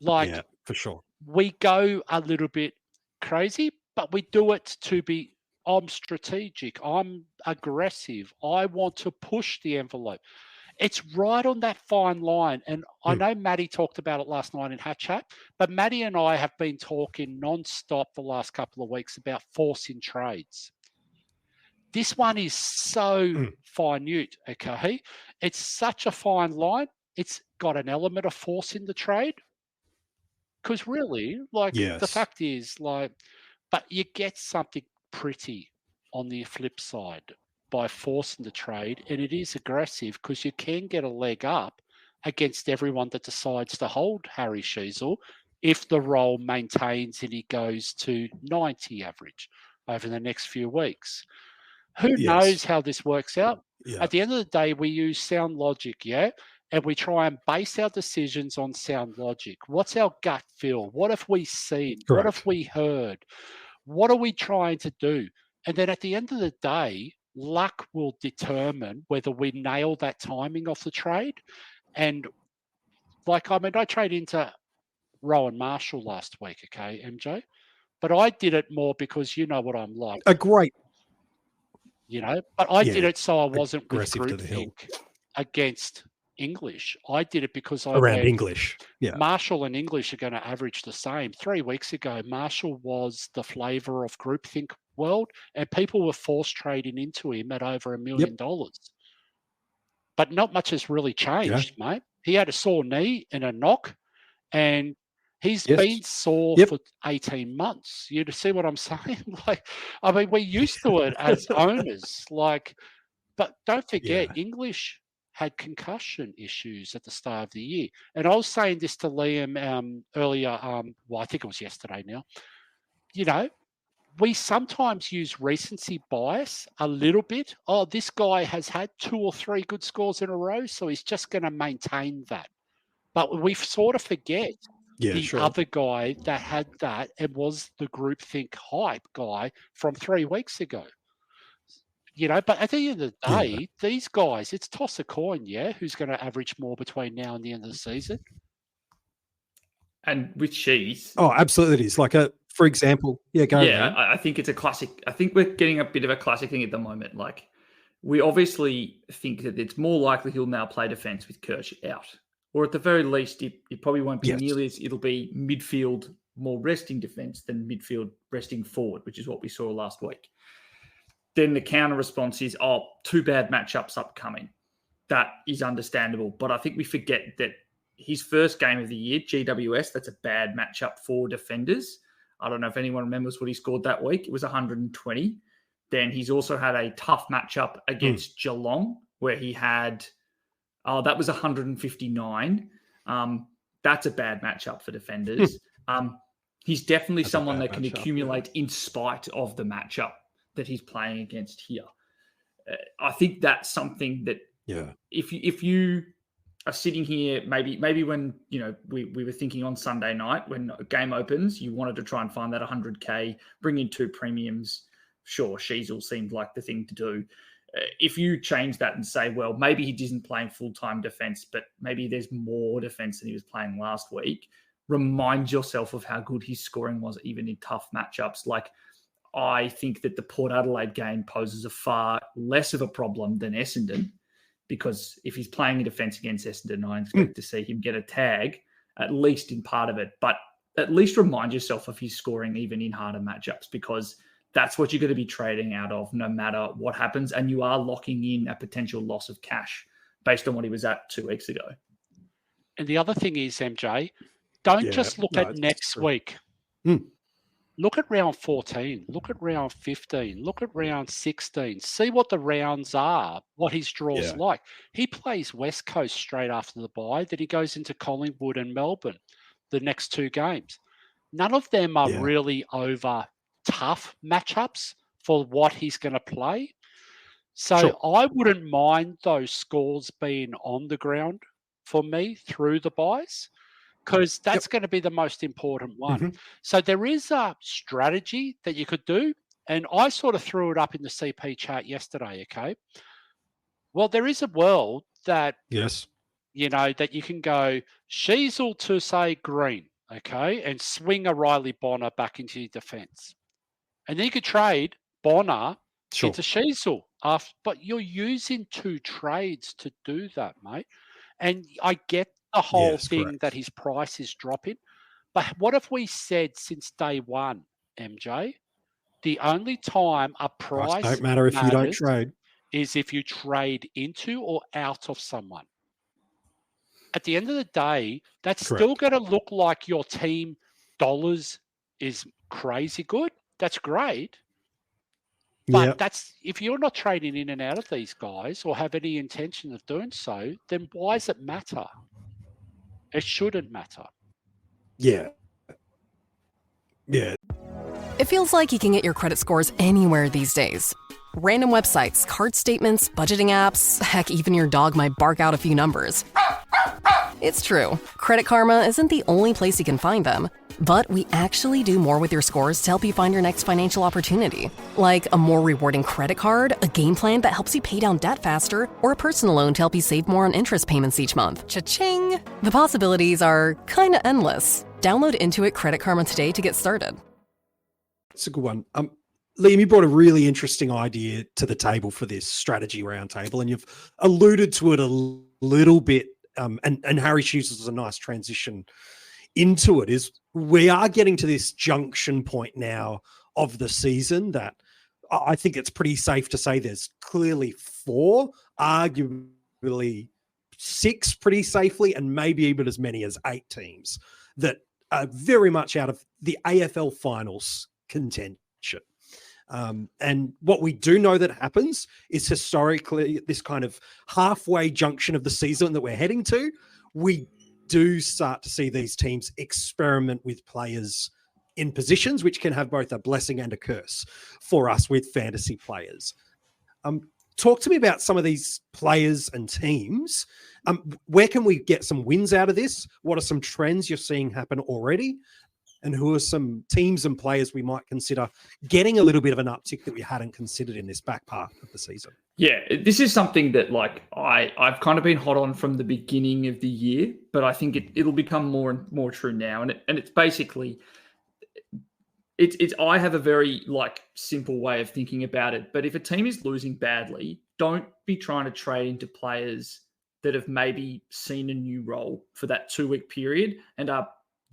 like, for sure. We go a little bit crazy, but we do it to be, I'm strategic, I'm aggressive, I want to push the envelope. It's right on that fine line. And I know Maddie talked about it last night in Hat Chat, but Maddie and I have been talking non-stop the last couple of weeks about forcing trades. This one is so minute, okay? It's such a fine line. It's got an element of force in the trade. Because really, like, the fact is, like, but you get something pretty on the flip side by forcing the trade, and it is aggressive because you can get a leg up against everyone that decides to hold Harry Sheezel if the role maintains and he goes to 90 average over the next few weeks. Who knows how this works out? At the end of the day, we use sound logic, and we try and base our decisions on sound logic. What's our gut feel? What have we seen? What have we heard? What are we trying to do? And then at the end of the day, luck will determine whether we nail that timing of the trade. And like, I mean, I traded into Rowan Marshall last week, okay, MJ? But I did it more because you know what I'm like. A great. You know, but I did it so I wasn't with groupthink against English. I did it because I around English. Yeah, Marshall and English are going to average the same. 3 weeks ago, Marshall was the flavour of groupthink world, and people were force trading into him at over $1 million. But not much has really changed, mate. He had a sore knee and a knock, and he's been sore for 18 months. You see what I'm saying? Like, I mean, we're used to it as owners. Like, but don't forget, English had concussion issues at the start of the year. And I was saying this to Liam earlier, well, I think it was yesterday now. You know, we sometimes use recency bias a little bit. Oh, this guy has had 2 or 3 good scores in a row, so he's just going to maintain that. But we sort of forget other guy that had that and was the groupthink hype guy from 3 weeks ago. You know, but at the end of the day, these guys, it's toss a coin, who's going to average more between now and the end of the season. And with Shees. Oh, absolutely. It is. Like, for example, I think it's a classic. I think we're getting a bit of a classic thing at the moment. Like, we obviously think that it's more likely he'll now play defense with Kirsch out. Or at the very least, it probably won't be nearly as, it'll be midfield more resting defense than midfield resting forward, which is what we saw last week. Then the counter response is, 2 bad matchups upcoming. That is understandable. But I think we forget that his first game of the year, GWS, that's a bad matchup for defenders. I don't know if anyone remembers what he scored that week. It was 120. Then he's also had a tough matchup against Geelong where he had, that was 159. That's a bad matchup for defenders. He's definitely someone that can accumulate in spite of the matchup that he's playing against here. I think that's something that if you are sitting here, maybe when, you know, we were thinking on Sunday night when a game opens, you wanted to try and find that 100K, bring in 2 premiums. Sure, Sheezel seemed like the thing to do. If you change that and say, well, maybe he isn't playing full-time defense, but maybe there's more defense than he was playing last week, remind yourself of how good his scoring was, even in tough matchups. Like, I think that the Port Adelaide game poses a far less of a problem than Essendon, because if he's playing a defence against Essendon, I expect to see him get a tag, at least in part of it. But at least remind yourself of his scoring even in harder matchups, because that's what you're going to be trading out of no matter what happens. And you are locking in a potential loss of cash based on what he was at 2 weeks ago. And the other thing is, MJ, don't just look at next week. Look at round 14. Look at round 15. Look at round 16. See what the rounds are, what his draw's like. He plays West Coast straight after the bye. Then he goes into Collingwood and Melbourne the next 2 games. None of them are really over tough matchups for what he's going to play. So I wouldn't mind those scores being on the ground for me through the buys, because that's going to be the most important one. So there is a strategy that you could do, and I sort of threw it up in the CP chat yesterday, okay? Well, there is a world that, you know, that you can go Sheezel to, say, Green, okay, and swing a Riley Bonner back into your defence. And then you could trade Bonner into Sheezel. But you're using 2 trades to do that, mate. And I get the whole thing that his price is dropping. But what have we said since day one, MJ? The only time a price don't matter if you don't trade is if you trade into or out of someone. At the end of the day, that's still going to look like your team dollars is crazy good. That's great. But that's, if you're not trading in and out of these guys or have any intention of doing so, then why does it matter? It shouldn't matter. Yeah. It feels like you can get your credit scores anywhere these days. Random websites, card statements, budgeting apps, heck, even your dog might bark out a few numbers. It's true. Credit Karma isn't the only place you can find them. But we actually do more with your scores to help you find your next financial opportunity. Like a more rewarding credit card, a game plan that helps you pay down debt faster, or a personal loan to help you save more on interest payments each month. Cha-ching! The possibilities are kind of endless. Download Intuit Credit Karma today to get started. It's a good one. Liam, you brought a really interesting idea to the table for this strategy roundtable, and you've alluded to it a little bit, and Harry Sheezel is a nice transition into it, is we are getting to this junction point now of the season that I think it's pretty safe to say there's clearly 4, arguably 6 pretty safely, and maybe even as many as 8 teams that are very much out of the AFL finals contention. And what we do know that happens is historically this kind of halfway junction of the season that we're heading to, we do start to see these teams experiment with players in positions, which can have both a blessing and a curse for us with fantasy players. Talk to me about some of these players and teams. Where can we get some wins out of this? What are some trends you're seeing happen already? And who are some teams and players we might consider getting a little bit of an uptick that we hadn't considered in this back part of the season? Yeah, this is something that I've kind of been hot on from the beginning of the year, but I think it'll become more and more true now. And it's basically, I have a very simple way of thinking about it. But if a team is losing badly, don't be trying to trade into players that have maybe seen a new role for that 2-week period and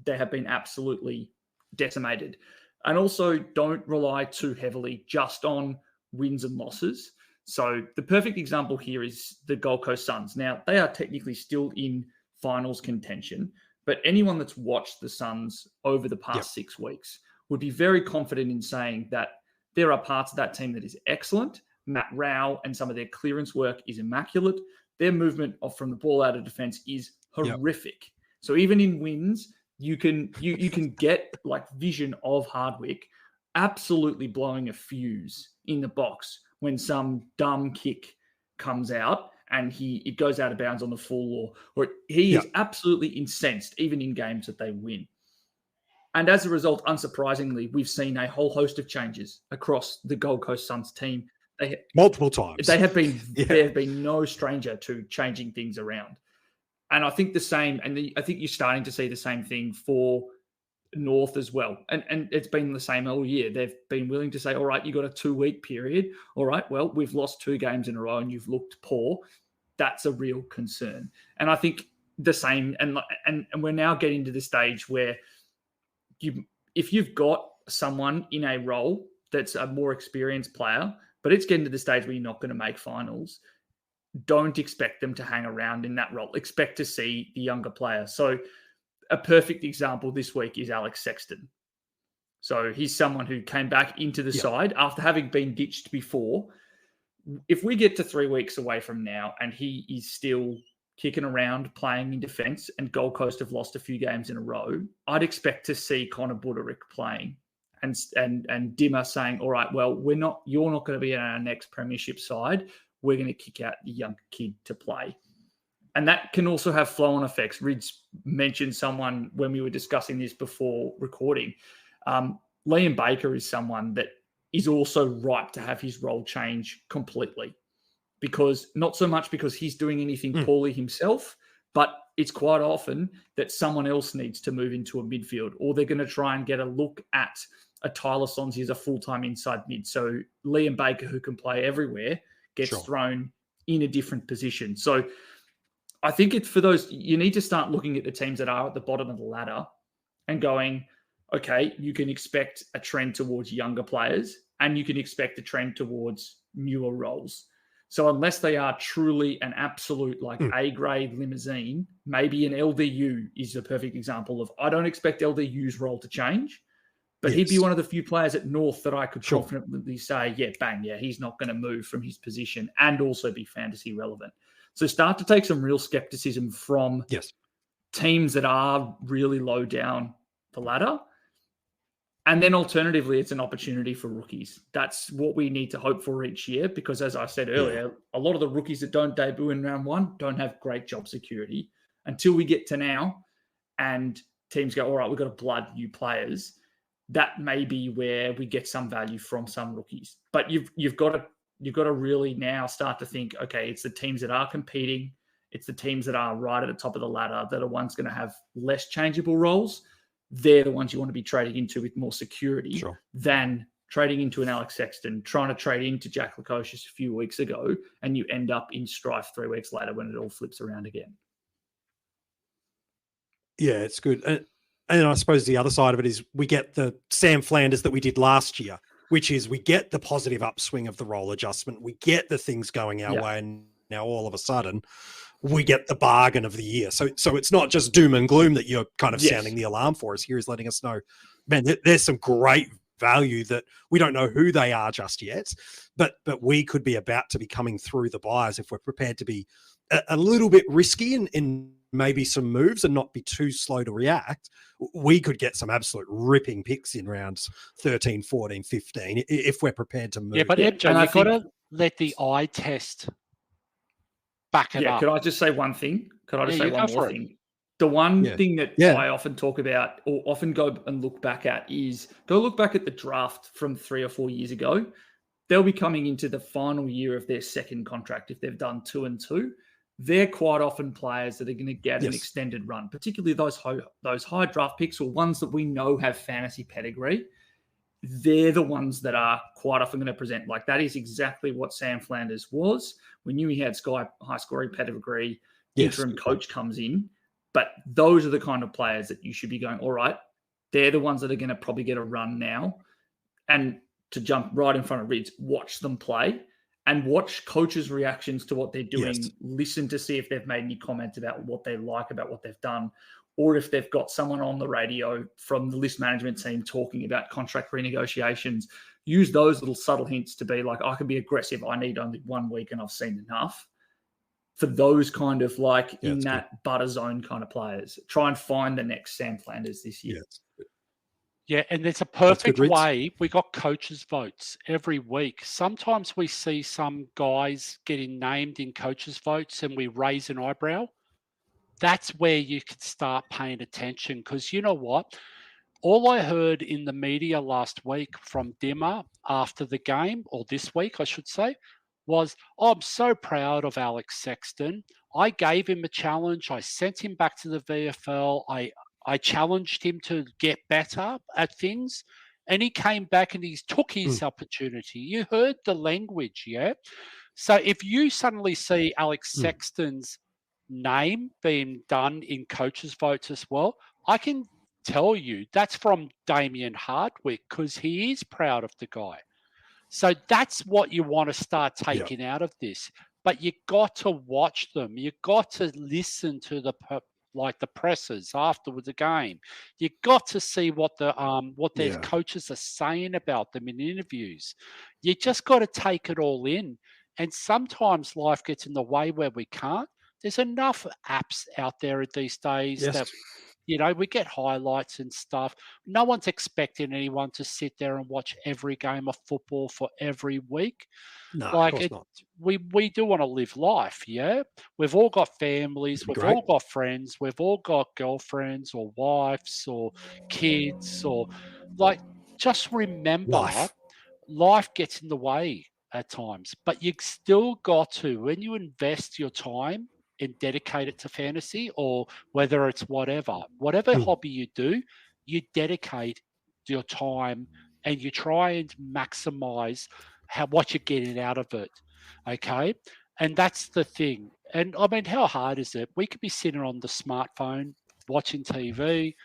they have been absolutely decimated. And also don't rely too heavily just on wins and losses. So the perfect example here is the Gold Coast Suns. Now, they are technically still in finals contention, but anyone that's watched the Suns over the past 6 weeks would be very confident in saying that there are parts of that team that is excellent. Matt Rao and some of their clearance work is immaculate. Their movement from the ball out of defense is horrific. So even in wins, you can get vision of Hardwick absolutely blowing a fuse in the box when some dumb kick comes out and it goes out of bounds on the full, or he is absolutely incensed even in games that they win. And as a result, unsurprisingly, we've seen a whole host of changes across the Gold Coast Suns team. Multiple times. They have been no stranger to changing things around. And I think the same, I think you're starting to see the same thing for North as well. And it's been the same all year. They've been willing to say, all right, you got a 2-week period. All right, well, we've lost 2 games in a row and you've looked poor. That's a real concern. And I think the same, and we're now getting to the stage where if you've got someone in a role that's a more experienced player, but it's getting to the stage where you're not going to make finals, don't expect them to hang around in that role. Expect to see the younger player. So a perfect example this week is Alex Sexton. So he's someone who came back into the side after having been ditched before. If we get to 3 weeks away from now and he is still kicking around, playing in defence, and Gold Coast have lost a few games in a row, I'd expect to see Connor Buderick playing and Dimmer saying, all right, well, you're not going to be in our next premiership side. We're going to kick out the young kid to play. And that can also have flow-on effects. Rids mentioned someone when we were discussing this before recording. Liam Baker is someone that is also ripe to have his role change completely. Because not so much because he's doing anything poorly himself, but it's quite often that someone else needs to move into a midfield, or they're going to try and get a look at a Tyler Sonsie as a full-time inside mid. So Liam Baker, who can play everywhere, gets thrown in a different position. So I think it's for those, you need to start looking at the teams that are at the bottom of the ladder and going, okay, you can expect a trend towards younger players and you can expect a trend towards newer roles. So unless they are truly an absolute A-grade limousine, maybe an LDU is a perfect example of, I don't expect LDU's role to change, but he'd be one of the few players at North that I could confidently say, he's not going to move from his position and also be fantasy relevant. So start to take some real skepticism from teams that are really low down the ladder. And then alternatively, it's an opportunity for rookies. That's what we need to hope for each year because, as I said earlier, a lot of the rookies that don't debut in round one don't have great job security until we get to now and teams go, all right, we've got to blood new players. That may be where we get some value from some rookies. But you've got to really now start to think, okay, it's the teams that are competing, it's the teams that are right at the top of the ladder that are ones going to have less changeable roles. They're the ones you want to be trading into with more security than trading into an Alex Sexton, trying to trade into Jack Lukosius a few weeks ago, and you end up in strife 3 weeks later when it all flips around again. Yeah, it's good. And I suppose the other side of it is we get the Sam Flanders that we did last year, which is we get the positive upswing of the role adjustment. We get the things going our way. And now all of a sudden we get the bargain of the year. So it's not just doom and gloom that you're kind of sounding the alarm for us. Here is letting us know, man, there's some great value that we don't know who they are just yet, but we could be about to be coming through the buys if we're prepared to be a little bit risky in maybe some moves and not be too slow to react. We could get some absolute ripping picks in rounds 13, 14, 15 if we're prepared to move. Yeah, but MJ, you've got to let the eye test back it up. Could I just say one thing? Could I just say one more thing? The one thing that I often talk about or often go and look back at is go look back at the draft from 3 or 4 years ago. They'll be coming into the final year of their second contract if they've done 2 and 2. They're quite often players that are going to get an extended run, particularly those high draft picks or ones that we know have fantasy pedigree. They're the ones that are quite often going to present. Like that is exactly what Sam Flanders was. We knew he had high scoring pedigree. Interim coach comes in. But those are the kind of players that you should be going, all right, they're the ones that are going to probably get a run now. And to jump right in front of Rids, watch them play and watch coaches' reactions to what they're doing. Listen to see if they've made any comments about what they like, about what they've done, or if they've got someone on the radio from the list management team talking about contract renegotiations. Use those little subtle hints to be like, I can be aggressive. I need only 1 week and I've seen enough. For those kind of in that butter zone kind of players, try and find the next Sam Flanders this year. Yeah, and there's a perfect way. We got coaches' votes every week. Sometimes we see some guys getting named in coaches' votes and we raise an eyebrow. That's where you can start paying attention because you know what? All I heard in the media last week from Dimmer after the game, or this week, I should say, was, I'm so proud of Alex Sexton. I gave him a challenge. I sent him back to the VFL. I challenged him to get better at things. And he came back and he took his opportunity. You heard the language, yeah? So if you suddenly see Alex Sexton's name being done in coaches' votes as well, I can tell you that's from Damien Hardwick because he is proud of the guy. So that's what you want to start taking out of this. But you got to watch them. You got to listen to the pressers afterwards the game. You got to see what their coaches are saying about them in interviews. You just got to take it all in. And sometimes life gets in the way where we can't. There's enough apps out there these days that, we get highlights and stuff. No one's expecting anyone to sit there and watch every game of football for every week. No, of course not. We do want to live life, yeah? We've all got families. We've all got friends. We've all got girlfriends or wives or kids or just remember life gets in the way at times, but you still got to, when you invest your time and dedicate it to fantasy, or whether it's whatever hobby you do, you dedicate your time and you try and maximize what you're getting out of it. Okay. And that's the thing. And I mean, how hard is it? We could be sitting on the smartphone watching TV.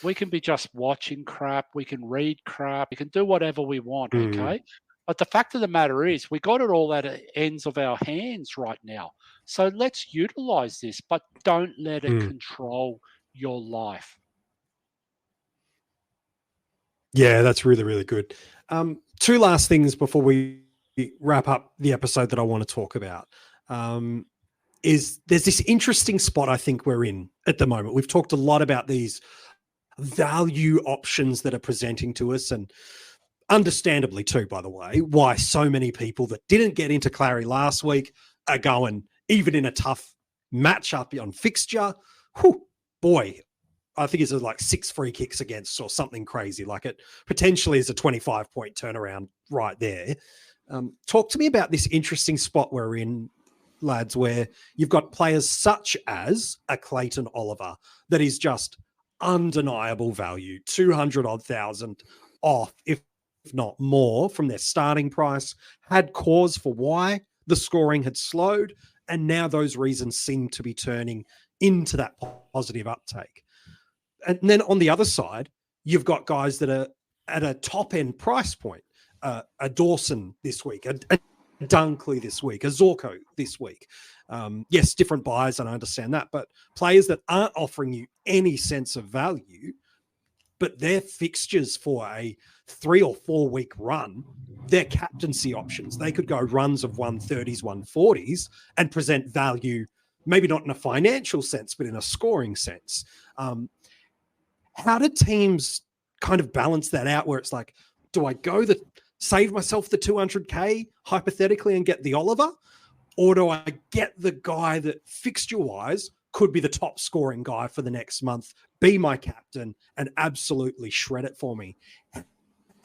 We can be just watching crap. We can read crap. We can do whatever we want. Okay. But the fact of the matter is we got it all at the ends of our hands right now. So let's utilize this, but don't let it control your life. Yeah, that's really, really good. Two last things before we wrap up the episode that I want to talk about. Is there's this interesting spot I think we're in at the moment. We've talked a lot about these value options that are presenting to us, and understandably too, by the way, why so many people that didn't get into Clary last week are going, even in a tough matchup on fixture. Boy, I think it's like 6 free kicks against or something crazy. Like it potentially is a 25-point turnaround right there. Talk to me about this interesting spot we're in, lads, where you've got players such as a Clayton Oliver that is just undeniable value, 200,000 off, if not more, from their starting price, had cause for why the scoring had slowed, and now those reasons seem to be turning into that positive uptake. And then on the other side, you've got guys that are at a top-end price point, a Dawson this week, a Dunkley this week, a Zorko this week. Yes, different buyers, and I understand that, but players that aren't offering you any sense of value, but their fixtures for a 3 or 4 week run, their captaincy options, they could go runs of 130s, 140s and present value, maybe not in a financial sense, but in a scoring sense. How do teams kind of balance that out where it's like, do I go save myself the 200K hypothetically and get the Oliver? Or do I get the guy that fixture-wise could be the top scoring guy for the next month, be my captain, and absolutely shred it for me?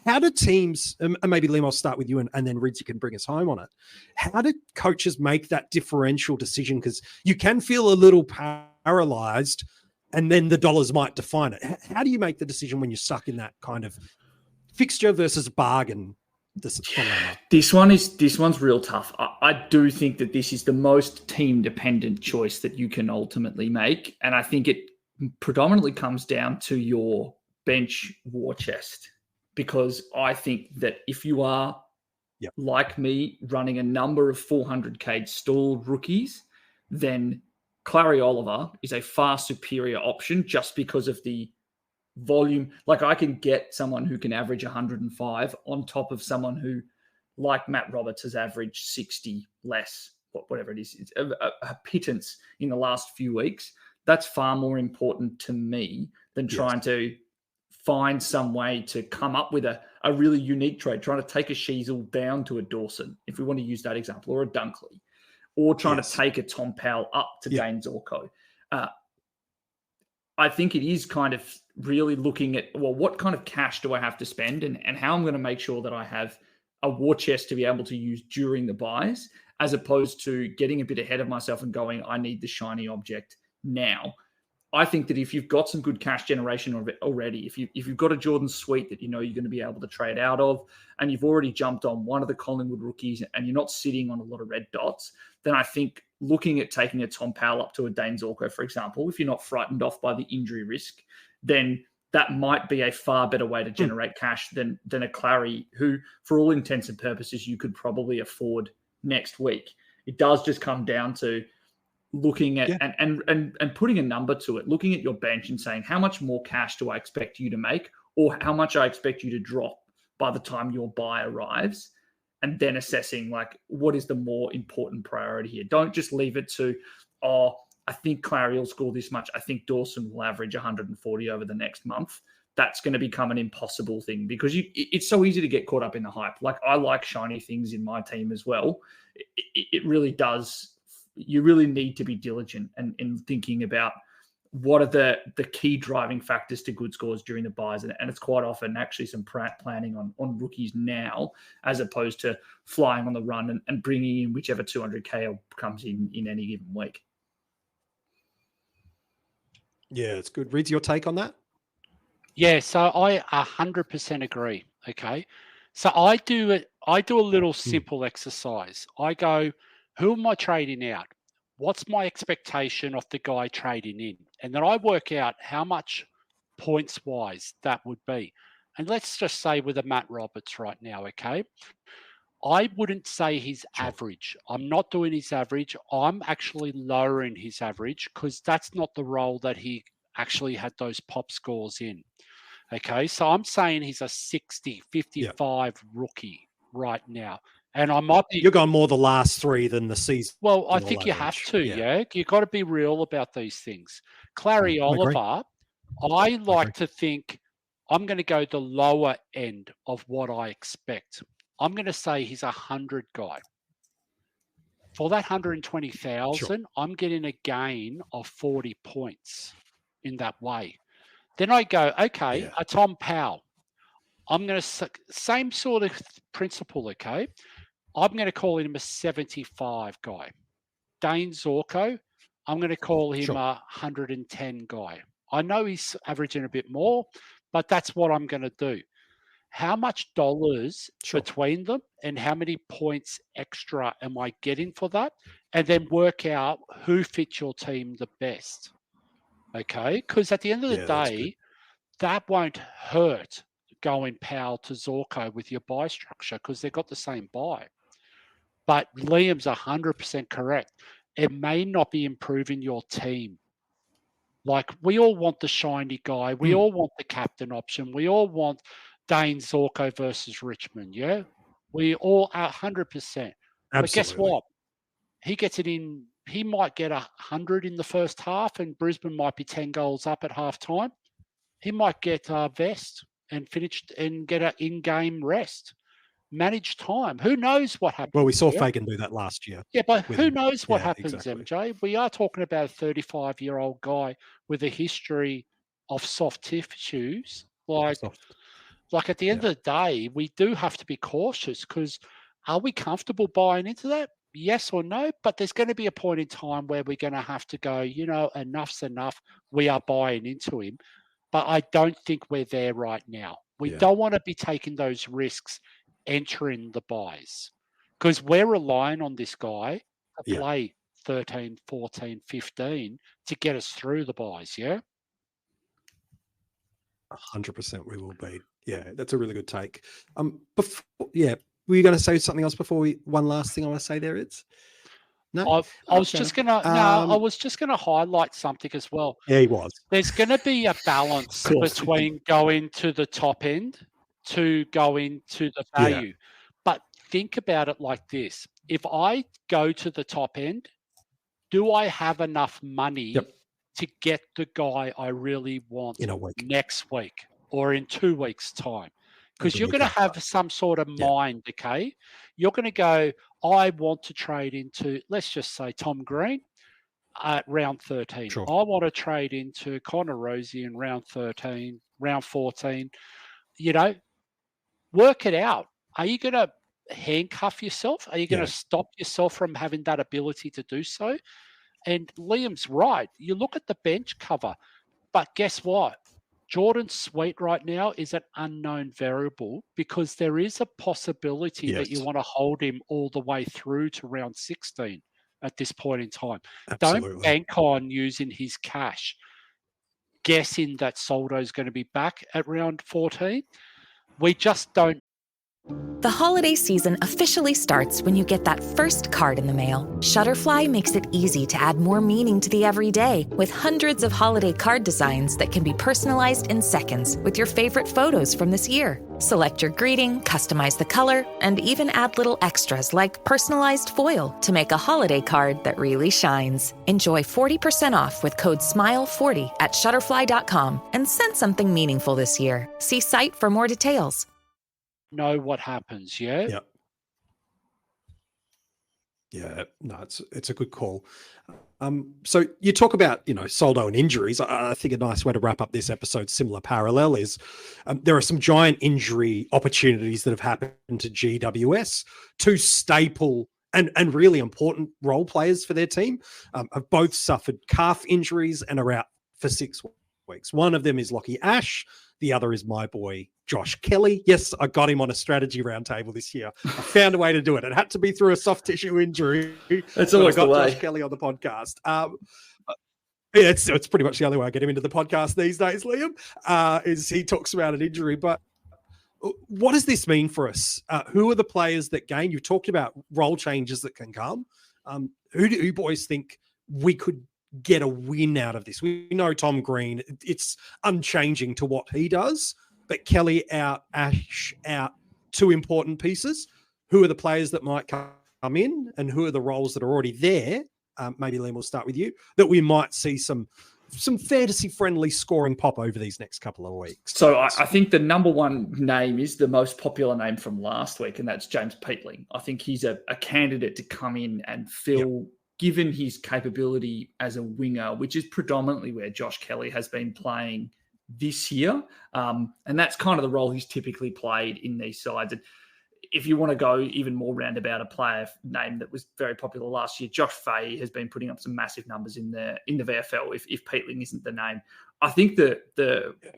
How do teams, and maybe Liam, I'll start with you, and then Rids, you can bring us home on it. How do coaches make that differential decision? Because you can feel a little paralyzed, and then the dollars might define it. How do you make the decision when you're stuck in that kind of fixture versus bargain? This one's real tough. I do think that this is the most team-dependent choice that you can ultimately make, and I think it predominantly comes down to your bench war chest, because I think that if you are, like me, running a number of 400K stalled rookies, then Clary Oliver is a far superior option just because of the volume. Like I can get someone who can average 105 on top of someone who, like Matt Roberts, has averaged 60 less, whatever it is. It's a pittance in the last few weeks. That's far more important to me than trying to find some way to come up with a really unique trade, trying to take a Sheezel down to a Dawson, if we want to use that example, or a Dunkley, or trying to take a Tom Powell up to Dane Zorko. I think it is kind of really looking at, well, what kind of cash do I have to spend, and how I'm going to make sure that I have a war chest to be able to use during the buys, as opposed to getting a bit ahead of myself and going, I need the shiny object now. I think that if you've got some good cash generation already, if you've got a Jordan suite that you know you're going to be able to trade out of, and you've already jumped on one of the Collingwood rookies and you're not sitting on a lot of red dots, then I think looking at taking a Tom Powell up to a Dane Zorko, for example, if you're not frightened off by the injury risk, then that might be a far better way to generate cash than a Clary, who, for all intents and purposes, you could probably afford next week. It does just come down to looking at and putting a number to it, looking at your bench and saying, how much more cash do I expect you to make, or how much I expect you to drop by the time your buy arrives, and then assessing like what is the more important priority here. Don't just leave it to, I think Clary will score this much. I think Dawson will average 140 over the next month. That's going to become an impossible thing because it's so easy to get caught up in the hype. Like, I like shiny things in my team as well. It really does. You really need to be diligent and in thinking about what are the key driving factors to good scores during the buys. And it's quite often actually some planning on rookies now, as opposed to flying on the run and bringing in whichever 200K comes in any given week. Yeah, it's good. Reads, your take on that? Yeah, so I 100% agree. Okay, so I do a little simple exercise. I go, who am I trading out? What's my expectation of the guy trading in? And then I work out how much points wise that would be. And let's just say with a Matt Roberts right now, okay, I wouldn't say his average. I'm not doing his average. I'm actually lowering his average because that's not the role that he actually had those pop scores in. Okay, so I'm saying he's a 60, 55 rookie right now. And I might be... You're going more the last three than the season. Well, I think you have to, yeah. You've got to be real about these things. Clary Oliver, I like to think I'm going to go the lower end of what I expect. I'm going to say he's a 100 guy. For that 120,000, I'm getting a gain of 40 points in that way. Then I go, okay, a Tom Powell. I'm going to, same sort of principle, okay? I'm going to call him a 75 guy. Dane Zorko, I'm going to call him a 110 guy. I know he's averaging a bit more, but that's what I'm going to do. How much dollars between them and how many points extra am I getting for that? And then work out who fits your team the best. Okay? Because at the end of the day, that won't hurt going Powell to Zorko with your buy structure because they've got the same buy. But Liam's 100% correct. It may not be improving your team. Like, we all want the shiny guy. We all want the captain option. We all want Dane Zorko versus Richmond, yeah? We all are 100%. But guess what? He gets it in. He might get 100 in the first half and Brisbane might be 10 goals up at halftime. He might get a vest and finish and get an in-game rest. Manage time. Who knows what happens? Well, we saw Fagan do that last year. Yeah, but who knows what happens, MJ? We are talking about a 35-year-old guy with a history of soft tissues. Like at the end of the day, we do have to be cautious because are we comfortable buying into that? Yes or no? But there's going to be a point in time where we're going to have to go, enough's enough. We are buying into him. But I don't think we're there right now. We don't want to be taking those risks entering the buys because we're relying on this guy to play 13, 14, 15 to get us through the buys, 100% we will be. Yeah, that's a really good take. Were you going to say something else before one last thing I want to say there is? No, I was just gonna. I was just gonna highlight something as well. Yeah, he was. There's going to be a balance between going to the top end to going to the value, but think about it like this: if I go to the top end, do I have enough money to get the guy I really want in a week, next week, or in 2 weeks' time? Because you're going to have some sort of mind, okay? You're going to go, I want to trade into, let's just say, Tom Green at round 13. I want to trade into Connor Rosie in round 13, round 14. Work it out. Are you going to handcuff yourself? Are you going to stop yourself from having that ability to do so? And Liam's right. You look at the bench cover, but guess what? Jordan Sweet right now is an unknown variable because there is a possibility that you want to hold him all the way through to round 16 at this point in time. Don't bank on using his cash. guessing that Soldo is going to be back at round 14. We just don't. The holiday season officially starts when you get that first card in the mail. Shutterfly makes it easy to add more meaning to the everyday with hundreds of holiday card designs that can be personalized in seconds with your favorite photos from this year. Select your greeting, customize the color, and even add little extras like personalized foil to make a holiday card that really shines. Enjoy 40% off with code SMILE40 at Shutterfly.com and send something meaningful this year. See site for more details. Know what happens, yeah? Yep. Yeah, no, it's a good call. So you talk about, Soldo and injuries. I think a nice way to wrap up this episode, similar parallel, is there are some giant injury opportunities that have happened to GWS. Two staple and really important role players for their team have both suffered calf injuries and are out for 6 weeks. One of them is Lockie Ash. The other is my boy, Josh Kelly. Yes, I got him on a strategy roundtable this year. I found a way to do it. It had to be through a soft tissue injury. That's always I got the way. Josh Kelly on the podcast. It's pretty much the only way I get him into the podcast these days, Liam, is he talks about an injury. But what does this mean for us? Who are the players that gain? You've talked about role changes that can come. Who do you boys think we could get a win out of this? We know Tom Green, it's unchanging to what he does, but Kelly out, Ash out, 2 important pieces. Who are the players that might come in, and who are the roles that are already there? Maybe Liam, we'll start with you, that we might see some fantasy-friendly scoring pop over these next couple of weeks. So I think the number one name is the most popular name from last week, and that's James Peatling. I think he's a candidate to come in and fill, given his capability as a winger, which is predominantly where Josh Kelly has been playing this year. And that's kind of the role he's typically played in these sides. And if you want to go even more roundabout, a player name that was very popular last year, Josh Fahey has been putting up some massive numbers in the VFL if Peatling isn't the name. I think the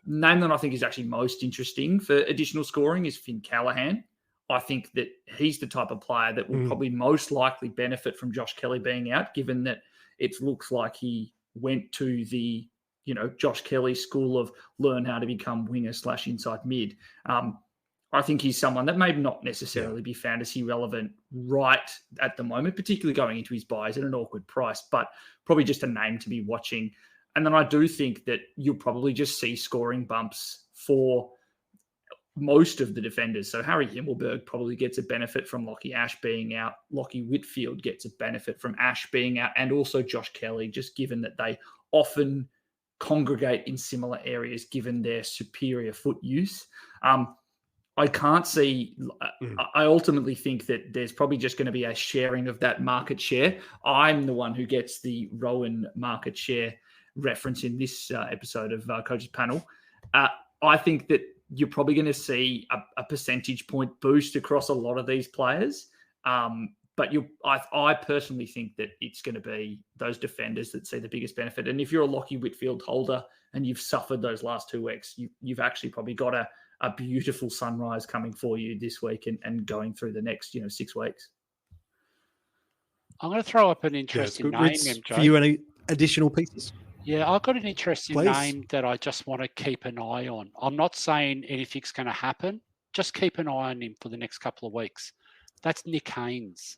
name that I think is actually most interesting for additional scoring is Finn Callahan. I think that he's the type of player that will probably most likely benefit from Josh Kelly being out, given that it looks like he went to the, Josh Kelly school of learn how to become winger / inside mid. I think he's someone that may not necessarily be fantasy relevant right at the moment, particularly going into his buys at an awkward price, but probably just a name to be watching. And then I do think that you'll probably just see scoring bumps for most of the defenders. So Harry Himmelberg probably gets a benefit from Lockie Ash being out. Lockie Whitfield gets a benefit from Ash being out, and also Josh Kelly, just given that they often congregate in similar areas given their superior foot use. I can't see, I ultimately think that there's probably just going to be a sharing of that market share. I'm the one who gets the Rowan market share reference in this episode of Coach's Panel. I think that you're probably going to see a percentage point boost across a lot of these players. But I personally think that it's going to be those defenders that see the biggest benefit. And if you're a Lockie Whitfield holder and you've suffered those last 2 weeks, you've actually probably got a beautiful sunrise coming for you this week and going through the next 6 weeks. I'm going to throw up an interesting name, MJ. For you, any additional pieces? Yeah, I've got an interesting name that I just want to keep an eye on. I'm not saying anything's going to happen. Just keep an eye on him for the next couple of weeks. That's Nick Haynes.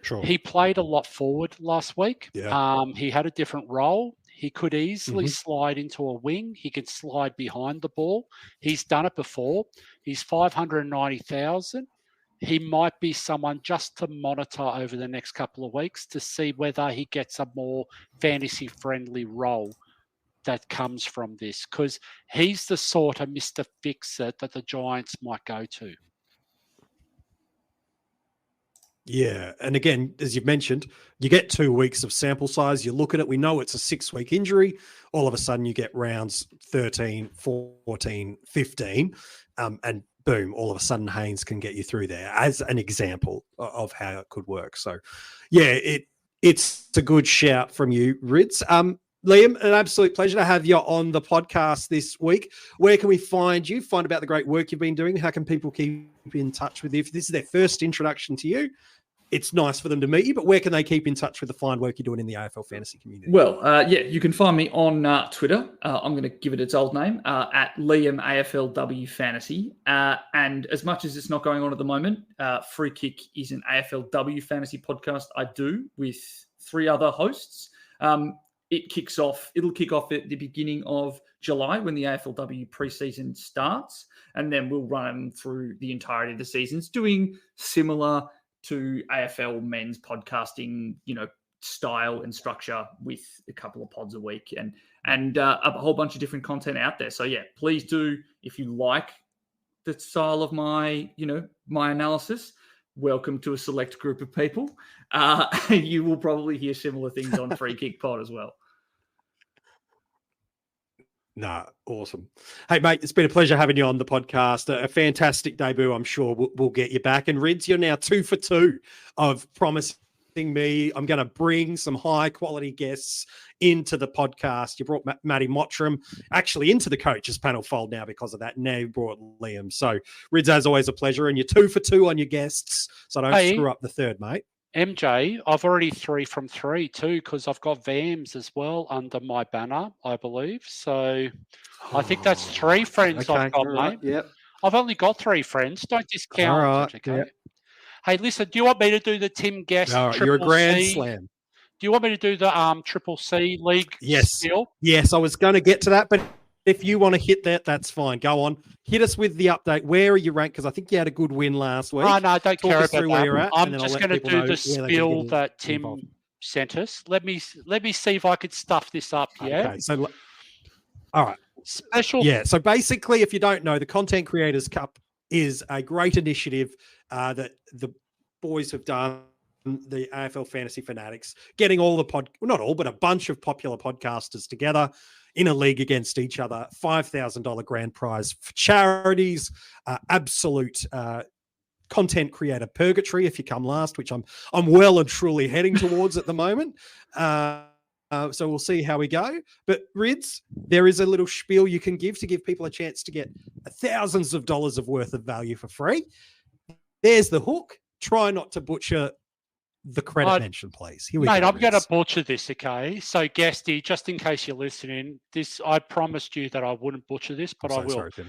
Sure. He played a lot forward last week. Yeah. He had a different role. He could easily slide into a wing. He could slide behind the ball. He's done it before. He's 590,000. He might be someone just to monitor over the next couple of weeks to see whether he gets a more fantasy-friendly role that comes from this, because he's the sort of Mr. Fixer that the Giants might go to. Yeah. And again, as you've mentioned, you get 2 weeks of sample size. You look at it, we know it's a 6-week injury. All of a sudden you get rounds 13, 14, 15, and boom, all of a sudden Haynes can get you through there as an example of how it could work. So yeah, it's a good shout from you, Rids. Liam, an absolute pleasure to have you on the podcast this week. Where can we find you? Find about the great work you've been doing. How can people keep in touch with you? If this is their first introduction to you, it's nice for them to meet you, but where can they keep in touch with the fine work you're doing in the AFL fantasy community? Well, you can find me on Twitter. I'm going to give it its old name, at Liam AFLW Fantasy. And as much as it's not going on at the moment, Free Kick is an AFLW Fantasy podcast I do with 3 other hosts. It'll kick off at the beginning of July when the AFLW preseason starts, and then we'll run through the entirety of the seasons, doing similar to AFL men's podcasting, style and structure with a couple of pods a week and a whole bunch of different content out there. So yeah, please do, if you like the style of my analysis, welcome to a select group of people. You will probably hear similar things on Free Kick Pod as well. No, awesome. Hey, mate, it's been a pleasure having you on the podcast. A fantastic debut. I'm sure we'll get you back. And Rids, you're now 2 for 2 of promising me. I'm going to bring some high quality guests into the podcast. You brought Matty Mottram actually into the coaches panel fold now because of that. Now you brought Liam. So Rids, as always, a pleasure. And you're 2 for 2 on your guests. So don't screw up the third, mate. MJ, I've already 3 from 3 too, because I've got Vams as well under my banner, I believe. So I think that's 3 friends I've got, mate. Yep. I've only got 3 friends. Don't discount. All right. Okay. Yep. Hey, listen, do you want me to do the Tim Guest You're a grand C? slam. Do you want me to do the Triple C League? Yes. Still? Yes, I was going to get to that, but if you want to hit that, that's fine. Go on. Hit us with the update. Where are you ranked? Because I think you had a good win last week. Oh, no, don't care about where you're at, that. I'm just going to do the spiel that Tim involved. sent us. Let me see if I could stuff this up. Yeah. Okay. So, all right. Special. Yeah. So basically, if you don't know, the Content Creators Cup is a great initiative that the boys have done. The AFL Fantasy Fanatics, getting all the not all, but a bunch of popular podcasters together in a league against each other. $5,000 grand prize for charities. Absolute content creator purgatory if you come last, which I'm well and truly heading towards at the moment. So we'll see how we go. But Rids, there is a little spiel you can give to give people a chance to get thousands of dollars of worth of value for free. There's the hook. Try not to butcher the credit mention, please. Here we go. Mate, I'm going to butcher this, okay? So, Guesty, just in case you're listening, I promised you that I wouldn't butcher this, but I will. Sorry, Tim.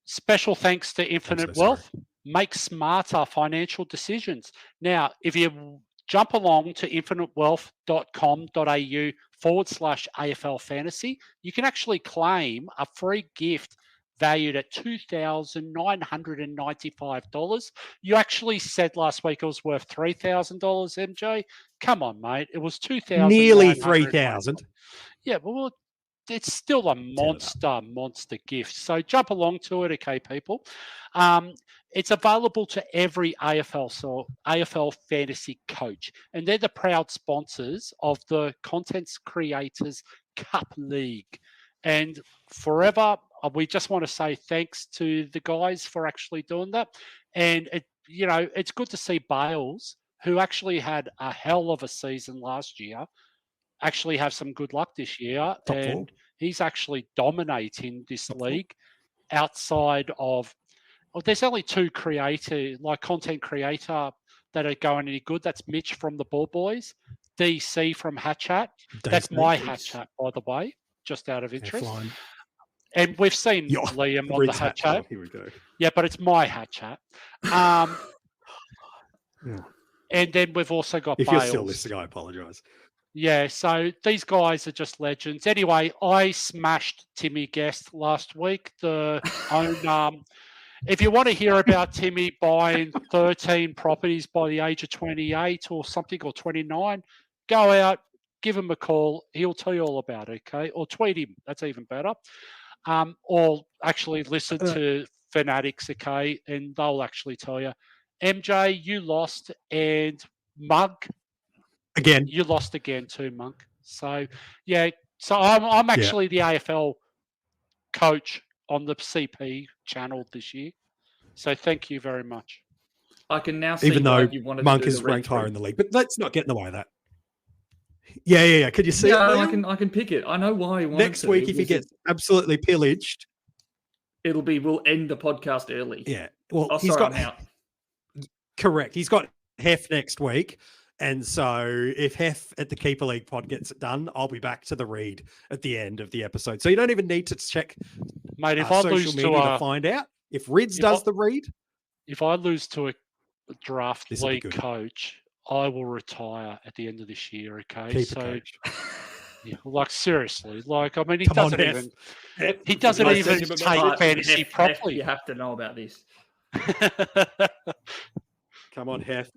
Special thanks to Infinite Wealth. Make smarter financial decisions. Now, if you jump along to infinitewealth.com.au/AFL Fantasy, you can actually claim a free gift valued at $2,995. You actually said last week it was worth $3,000, MJ. Come on, mate. It was $2,000. Nearly 3,000. Yeah, well, it's still a monster gift. So jump along to it, okay, people. It's available to every AFL fantasy coach, and they're the proud sponsors of the Content Creators Cup League. And forever, we just want to say thanks to the guys for actually doing that. And, it's good to see Bales, who actually had a hell of a season last year, actually have some good luck this year. And he's actually dominating this league outside of, there's only 2 content creator that are going any good. That's Mitch from the Ball Boys, DC from Hatchat. That's my Hatchat, by the way, just out of interest. And we've seen Liam on the Hat Chat. Here we go. Yeah, but it's my Hat Chat. And then we've also got If Bales. you're still listening, I apologise. Yeah, so these guys are just legends. Anyway, I smashed Timmy Guest last week. If you want to hear about Timmy buying 13 properties by the age of 28 or something, or 29, go out, give him a call. He'll tell you all about it, okay? Or tweet him. That's even better. Or actually listen to Fanatics, okay? And they'll actually tell you. MJ, you lost, and Mug. Again. You lost again too, Monk. So, yeah. So I'm actually the AFL coach on the CP channel this year. So thank you very much. I can now see even though you wanted Monk to do is the ranked retro. higher in the league. But let's not get in the way of that. Yeah. Could you see it? Yeah, I can pick it. I know why he wanted Next week, if he gets absolutely pillaged, we'll end the podcast early. Yeah. Well, I'm out. Correct. He's got Hef next week. And so if Hef at the Keeper League pod gets it done, I'll be back to the read at the end of the episode. So you don't even need to check Mate, if I social lose media to find out. If Rids does the read. If I lose to a draft This'll be league good. coach, I will retire at the end of this year, okay? Keeper So, coach. yeah, like seriously, like I mean, he Come on, doesn't Hef. even he doesn't I even sent him a take message. fantasy Hef, properly. you have to know about this. Come on, Hef.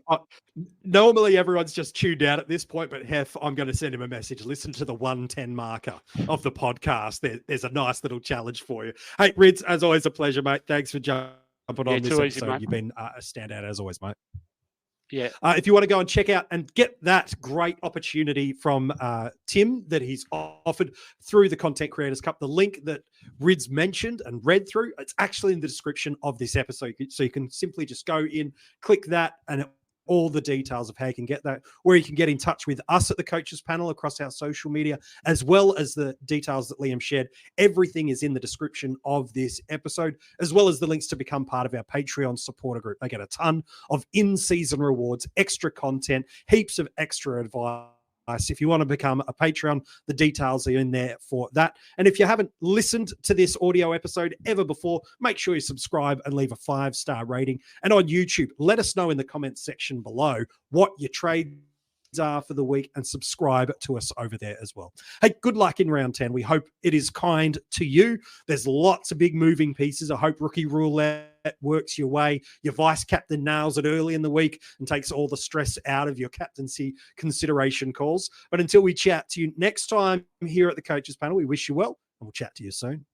Normally, everyone's just tuned out at this point, but Hef, I'm going to send him a message. Listen to the 110 marker of the podcast. There's a nice little challenge for you. Hey, Rids, as always, a pleasure, mate. Thanks for jumping on this too episode. easy, mate. You've been a standout as always, mate. Yeah. If you want to go and check out and get that great opportunity from Tim that he's offered through the Content Creators Cup, the link that Rids mentioned and read through, it's actually in the description of this episode. So you can simply just go in, click that, and all the details of how you can get that, where you can get in touch with us at the Coaches Panel across our social media, as well as the details that Liam shared. Everything is in the description of this episode, as well as the links to become part of our Patreon supporter group. They get a ton of in-season rewards, extra content, heaps of extra advice. If you want to become a Patreon, the details are in there for that. And if you haven't listened to this audio episode ever before, make sure you subscribe and leave a 5-star rating. And on YouTube, let us know in the comments section below what your trades are for the week, and subscribe to us over there as well. Hey, good luck in round 10. We hope it is kind to you. There's lots of big moving pieces. I hope rookie roulette works your way. Your vice captain nails it early in the week and takes all the stress out of your captaincy consideration calls. But until we chat to you next time here at the Coaches Panel, we wish you well, and we'll chat to you soon.